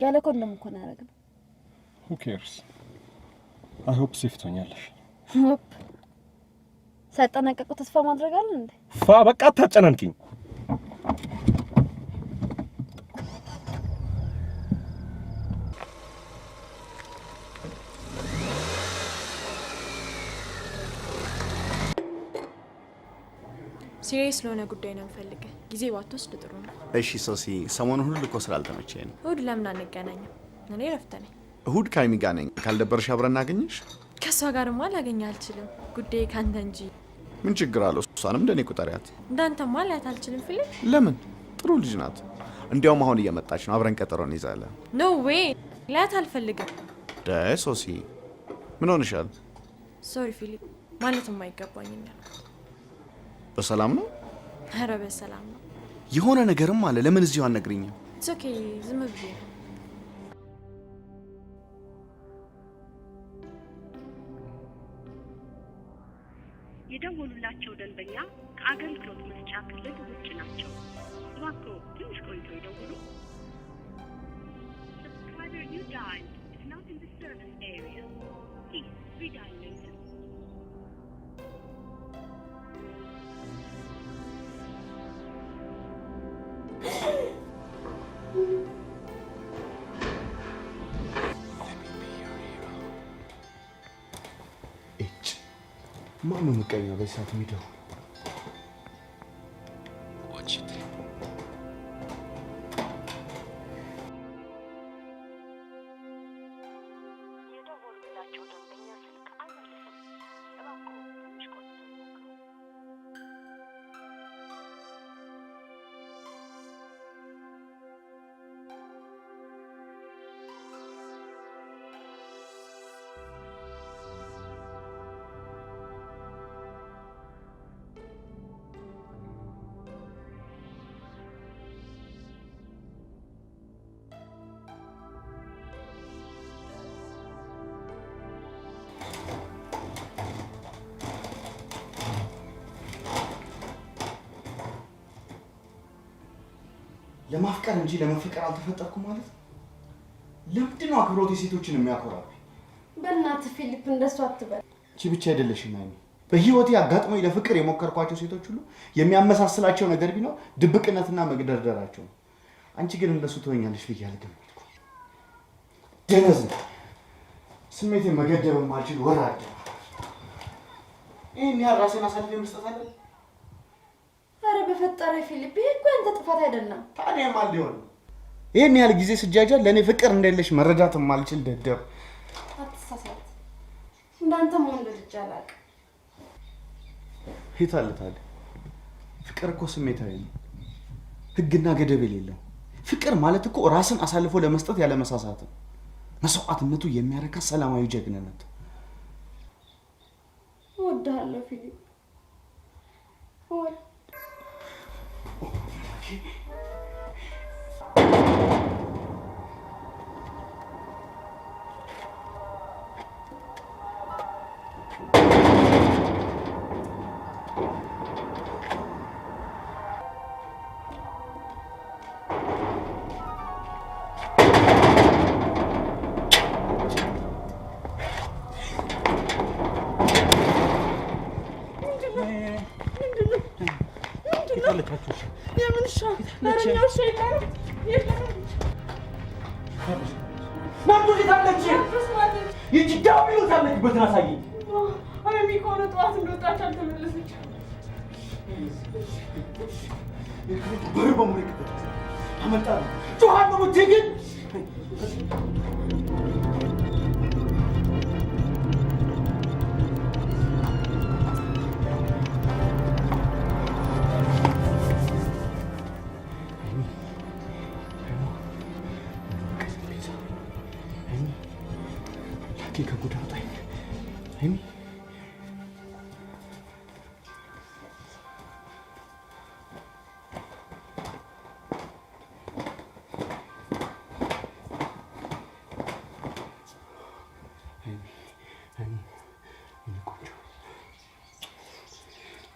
C: ያለ ኮንዶም እኮ ነው ያደረግነው።
D: Who cares? I hope ሴፍ ትሆኛለሽ።
C: ሆፕ ሳይጠነቀቁ ተስፋ ማድረግ አለ እንዴ?
D: ፋ በቃ አታጨናንቂኝ።
G: ሲሪየስ ለሆነ ጉዳይ ነው የምፈልገው። ጊዜ ባትወስድ ጥሩ ነው።
B: እሺ ሶሲ፣ ሰሞኑን ሁሉ እኮ ስላልተመቸኝ ነው።
G: እሁድ ለምን አንገናኝም? እኔ ረፍት ነኝ።
B: እሁድ ከሀይሚ ጋር ነኝ። ካልደበረሽ አብረን እናገኝሽ?
G: ከእሷ ጋርማ ላገኝ አልችልም። ጉዳይ ካንተ እንጂ።
B: ምን ችግር አለው? እሷንም እንደኔ ቁጠሪያት።
G: እንዳንተማ ላያት አልችልም ፊሊፕ።
B: ለምን? ጥሩ ልጅ ናት። እንዲያውም አሁን እየመጣች ነው። አብረን ቀጠሮ እንይዛለን።
G: ኖ ዌይ፣ ላያት አልፈልግም።
B: ሶሲ ምን ሆንሻል?
G: ሶሪ ፊሊፕ፣ ማለት የማይገባኝ ነው።
B: በሰላም ነው?
G: ኧረ በሰላም ነው።
B: የሆነ ነገርም አለ። ለምን እዚሁ አልነግሪኝም?
G: ኢትስ ኦኬ፣ ዝም ብዬ ነው።
E: የደወሉላቸው ደንበኛ ከአገልግሎት መስጫ ክልል ውጭ ናቸው። እባክዎ ትንሽ ቆይተው ይደውሉ። Subscriber you dialed is not in the service area. Please redial later.
B: ማነው ምቀኛ በሰዓት የሚደው?
E: የደወሉላቸው ደንበኛ ስልክ አይመልስም። እባክዎ ትንሽ ቆይተው ይሞክሩ።
B: ለማፍቀር እንጂ ለመፈቀር አልተፈጠርኩም ማለት ነው። ለምንድን ነው አክብሮት የሴቶችን የሚያኮራብኝ?
C: በእናትህ ፊሊፕ እንደሱ አትበል።
B: እቺ ብቻ አይደለሽም አይኔ። በህይወቴ አጋጥሞኝ ለፍቅር የሞከርኳቸው ሴቶች ሁሉ የሚያመሳስላቸው ነገር ቢኖር ድብቅነትና መግደርደራቸው። አንቺ ግን እንደሱ ትሆኛለሽ ብዬ አልገመትኩም። ደነዝ ነው። ስሜቴን መገደብ የማልችል ወራዳ። ይሄን ያህል ራሴን አሳልፌ መስጠት አለ?
C: ኧረ በፈጠረ ፊሊፕ፣ ይሄ እኮ ያንተ ጥፋት አይደለም።
B: ታዲያ ማን ሊሆን? ይሄን ያህል ጊዜ ስጃጃል ለእኔ ፍቅር እንደሌለሽ መረዳት የማልችል ደደብ።
C: አትሳሳት። እንዳንተም ወንድ ልጅ አላውቅም።
B: የት አለ ታዲያ? ፍቅር እኮ ስሜታዊ ነው፣ ህግና ገደብ የሌለው። ፍቅር ማለት እኮ ራስን አሳልፎ ለመስጠት ያለ መሳሳት ነው። መስዋዕትነቱ የሚያረካ ሰላማዊ ጀግንነት።
C: እወድሃለሁ ፊሊፕ።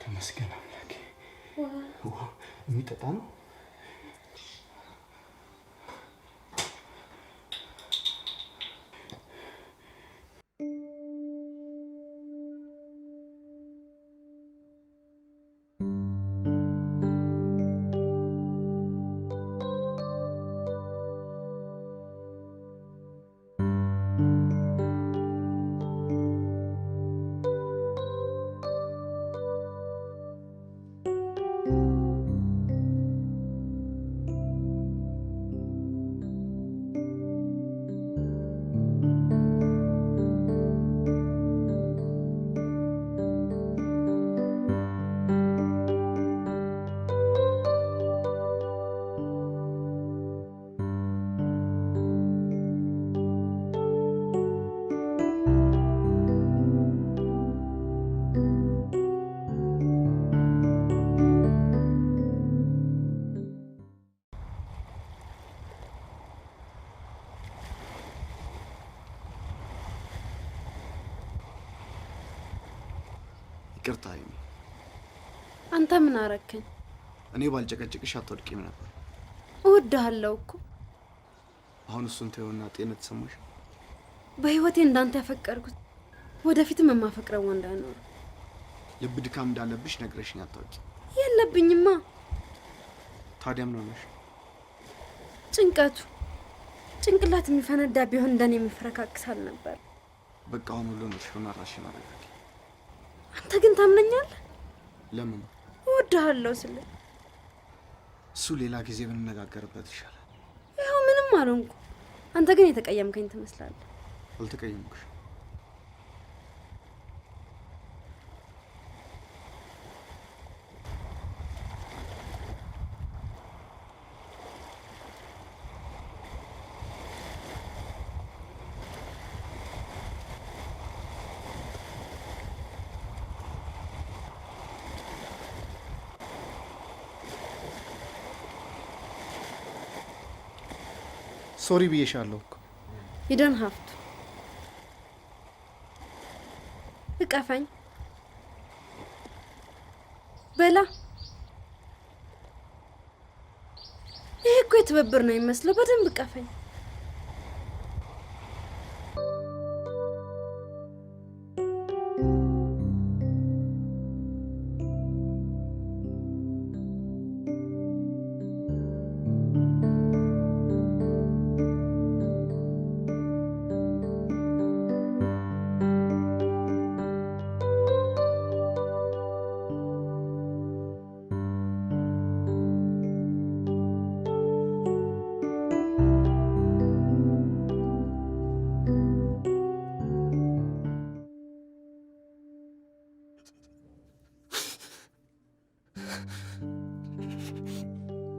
C: ተመስገን አምላኬ። የሚጠጣ ነው?
B: ይቅርታ ሀይሚ።
C: አንተ ምን አረከኝ?
B: እኔ ባልጨቀጭቅሽ አትወድቂም ነበር።
C: እወድሃለሁ እኮ።
B: አሁን እሱን ተይውና ጤነት ተሰማሽ?
C: በህይወቴ እንዳንተ ያፈቀርኩት ወደፊትም የማፈቅረው ወንድ አይኖር።
B: ልብ ድካም እንዳለብሽ ነግረሽኝ አታውቂ።
C: የለብኝማ።
B: ታዲያ ምን ሆነሽ?
C: ጭንቀቱ ጭንቅላት የሚፈነዳ ቢሆን እንደኔ የሚፈረካክሳል ነበር።
B: በቃ አሁን ሁሉን እርሽውና ራስሽን አረጋጊ።
C: አንተ ግን ታምነኛለህ?
B: ለምን?
C: እወድሃለሁ ስለ
B: እሱ ሌላ ጊዜ ብንነጋገርበት ይሻላል።
C: ይኸው ምንም አልሆንኩ። አንተ ግን የተቀየምከኝ ትመስላለህ።
B: አልተቀየምኩሽ። ሶሪ ብዬሻለሁ እኮ።
C: You don't have to. እቀፈኝ በላ። ይሄ እኮ የትብብር ነው የሚመስለው። በደንብ እቀፈኝ።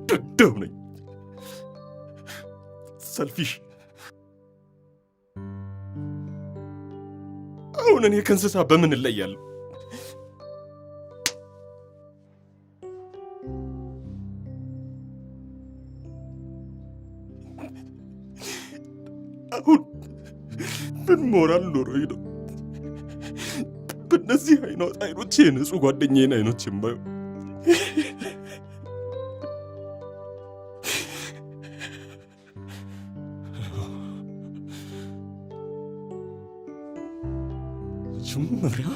D: ደደብ ነኝ፣ ሰልፊሽ። አሁን እኔ ከእንስሳ በምን እለያለሁ? አሁን ምን ሞራል ኖሮኝ ነው በእነዚህ አይኖች የንጹህ ጓደኛዬን አይኖች የማየው? መጀመሪያ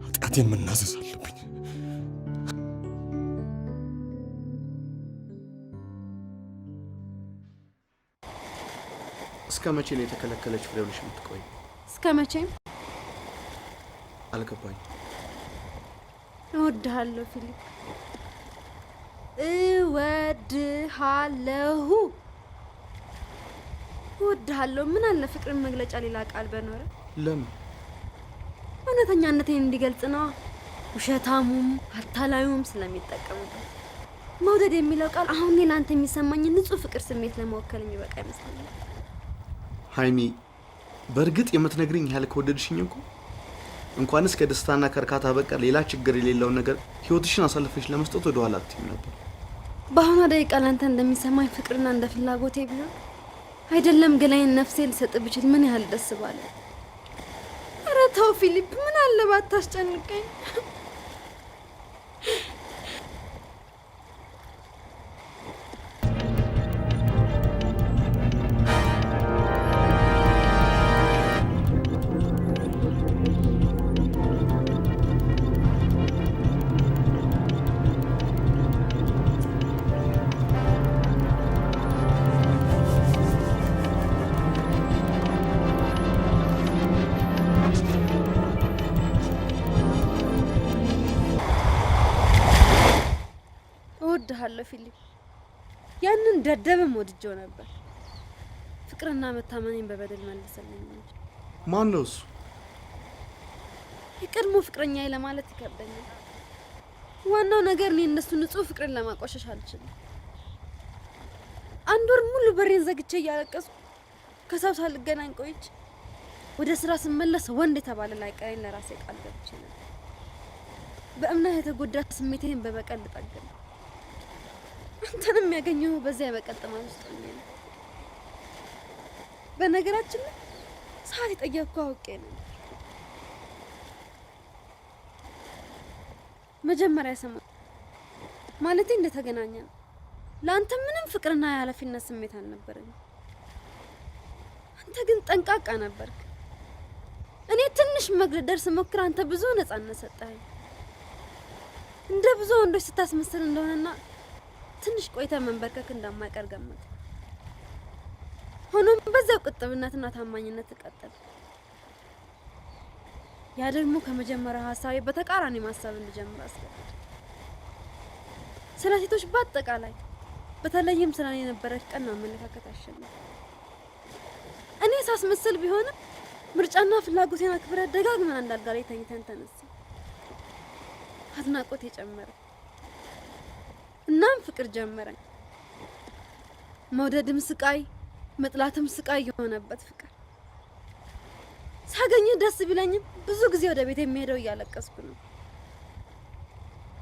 D: ኃጢአቴን መናዘዝ አለብኝ።
B: እስከ መቼ ነው የተከለከለች ፍሬውልሽ የምትቆይ?
C: እስከ መቼም?
B: አልገባኝ።
C: እወድሃለሁ ፊሊፕ፣ እወድሃለሁ። እወድሃለሁ። ምን አለ ፍቅርን መግለጫ ሌላ ቃል በኖረ።
B: ለምን?
C: እውነተኛነቴን እንዲገልጽ ነው። ውሸታሙም አታላዩም ስለሚጠቀሙበት። መውደድ የሚለው ቃል አሁን እኔ ለአንተ የሚሰማኝ ንጹህ ፍቅር ስሜት ለመወከል የሚበቃ ይመስለኛል።
B: ሀይሚ፣ በእርግጥ የምትነግሪኝ ያህል ከወደድሽኝ እኮ እንኳንስ ከደስታና ከእርካታ በቀር ሌላ ችግር የሌለውን ነገር ህይወትሽን አሳልፈሽ ለመስጠት ወደ ኋላ አትይም ነበር።
C: በአሁኗ ደቂቃ ለአንተ እንደሚሰማኝ ፍቅርና እንደ ፍላጎቴ ቢሆን አይደለም ገላዬን ነፍሴ ልሰጥ ብችል ምን ያህል ደስ ባለ። ኧረ ተው ፊሊፕ፣ ምን አለ ባታስጨንቀኝ። እወድሃለሁ ፊሊፕ። ያንን ደደብም ወድጄው ነበር። ፍቅርና መታመኔን በበደል መለሰልኝ እንጂ።
B: ማን ነው እሱ?
C: የቀድሞ ፍቅረኛዬ ለማለት ይከብደኛል። ዋናው ነገር እኔ እነሱ ንጹህ ፍቅርን ለማቆሸሽ አልችልም። አንድ ወር ሙሉ በሬን ዘግቼ እያለቀሱ ከሰው ሳልገናኝ ቆይቼ ወደ ስራ ስመለስ ወንድ የተባለ ላይ ቀረኝ ለራሴ ቃል ገብቼ ነበር። በእምነት የተጎዳ ስሜቴን በበቀል ልጠግን። አንተንም ያገኘው በዚያ የበቀል ጥማት ውስጥ ነው። በነገራችን ላይ ሰዓት የጠየቅኩ አውቄ ነው። መጀመሪያ ሰማ ማለቴ እንደተገናኘን ለአንተ ምንም ፍቅርና የኃላፊነት ስሜት አልነበረኝም። አንተ ግን ጠንቃቃ ነበርክ። እኔ ትንሽ መግደርደር ስሞክር አንተ ብዙ ነፃነት ሰጠኸኝ። እንደ ብዙ ወንዶች ስታስመስል እንደሆነና ትንሽ ቆይታ መንበርከክ እንደማይቀር ገመት። ሆኖም በዛው ቁጥብነትና ታማኝነት ተቀጠለ። ያ ደግሞ ከመጀመሪያው ሐሳቤ በተቃራኒ ማሰብ እንድጀምር አስገደደ። ስለ ሴቶች በአጠቃላይ በተለይም ስለኔ የነበረች ቀና አመለካከት አሸነፈ። እኔ ሳስመስል ቢሆንም ምርጫና ፍላጎቴን አክብረህ ደጋግመን አንድ አልጋ ላይ ተኝተን ተነሳ። አድናቆት የጨመረ እናም ፍቅር ጀመረኝ። መውደድም ስቃይ መጥላትም ስቃይ የሆነበት ፍቅር። ሳገኝ ደስ ቢለኝም ብዙ ጊዜ ወደ ቤት የሚሄደው እያለቀስኩ ነው።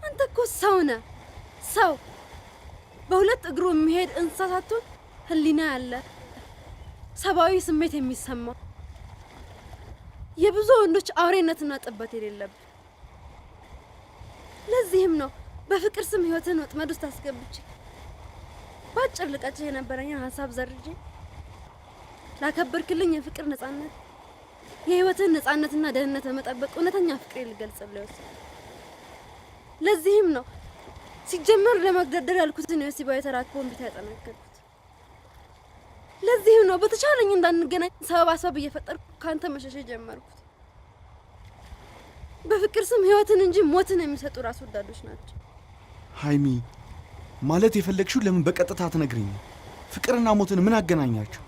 C: አንተ እኮ ሰው ነህ፣ ሰው በሁለት እግሩ የሚሄድ እንስሳቱ ህሊና ያለ ሰብአዊ ስሜት የሚሰማ የብዙ ወንዶች አውሬነትና ጥበት የሌለበት። ለዚህም ነው በፍቅር ስም ህይወትን ወጥመድ ውስጥ አስገብቼ ባጭር ልቀጭ የነበረኝን ሀሳብ ዘርጄ ላከበርክልኝ የፍቅር ነፃነት የህይወትን ነፃነትና ደህንነት በመጠበቅ እውነተኛ ፍቅር ልገልጽልህ ወሰንኩ። ለዚህም ነው ሲጀመር ለመግደርደር ያልኩትን የወሲባዊ ተራክቦን ቢታ ያጠናከርኩት። ለዚህም ነው በተቻለኝ እንዳንገናኝ ሰበብ አስባብ እየፈጠርኩ ካንተ መሸሽ ጀመርኩት። በፍቅር ስም ህይወትን እንጂ ሞትን የሚሰጡ ራስ ወዳዶች ናቸው።
B: ሃይሚ ማለት የፈለግሽው ለምን በቀጥታ አትነግሪኝ? ፍቅርና ሞትን ምን አገናኛችሁ?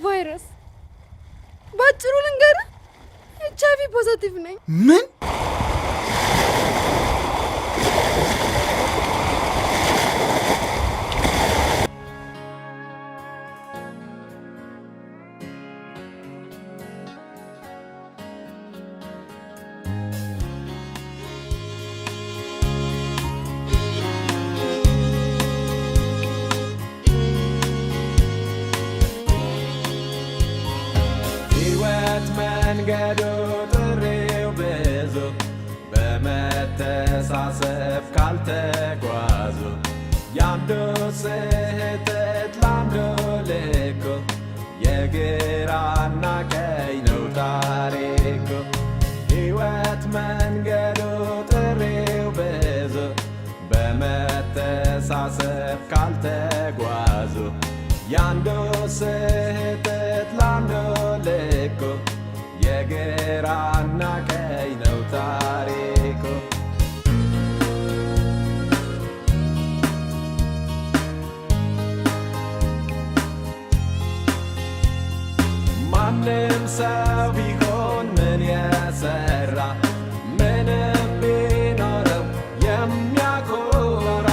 C: ቫይረስ ባጭሩ ልንገርህ፣ ኤችአይቪ ፖዚቲቭ ነኝ።
B: ምን?
M: መንገዱ ጥሬው ብዙ በመተሳሰብ ካልተጓዙ ያንዱ ስህተት ላንዱ ልኩ የግራና ቀኝ ነው ታሪኩ። ሕይወት መንገዱ ጥሬው ብዙ በመተሳሰብ ካልተጓዙ ያንዱ ስህተት ላንዱ ልኩ የግራና ቀኝ ነው ታሪኩ። ማንም ሰው ቢሆን ምን የሰራ ምንም ቢኖረው የሚያኮራ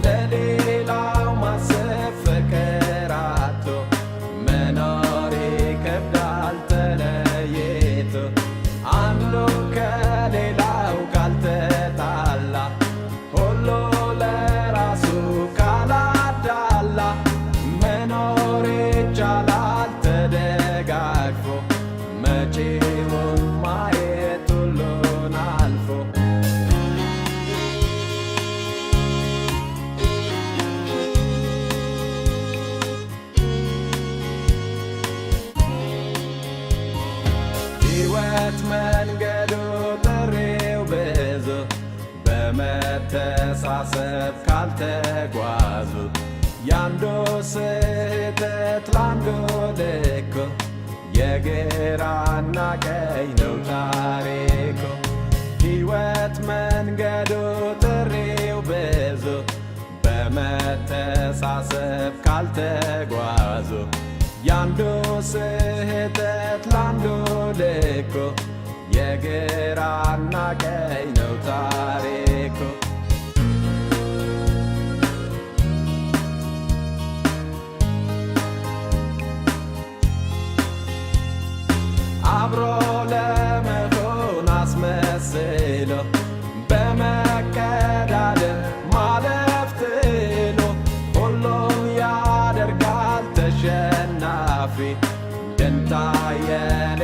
M: ለሌላው ማሰብ ፍቅር አጥቶ መኖር ይከብዳል ተለይቶ። አንዱ ከሌላው ካልተጣላ ሁሉ ለራሱ ካላዳላ መኖር ይቻላል ተደጋግፎ መጪውን ማየት ሁሉን አልፎ። ሕይወት መንገዱ ጥሬው ብዙ በመተሳሰብ ካልተጓዙ ያንዱ ስህተት ላንዱ ልኩ የግራና ቀኝ ነው ታሪኩ። ሕይወት መንገዱ ጥሬው ብዙ በመተሳሰብ ካልተጓዙ ያንዱ ስህተት ላንዱ ልኩ የግራና ቀኝ ነው ታሪኩ። አብሮ ለመሆን አስመስሎ በመቀዳደም ማለፍ ትሎ ሁሉም ያደርጋል ተሸናፊ ደንታ የሌለው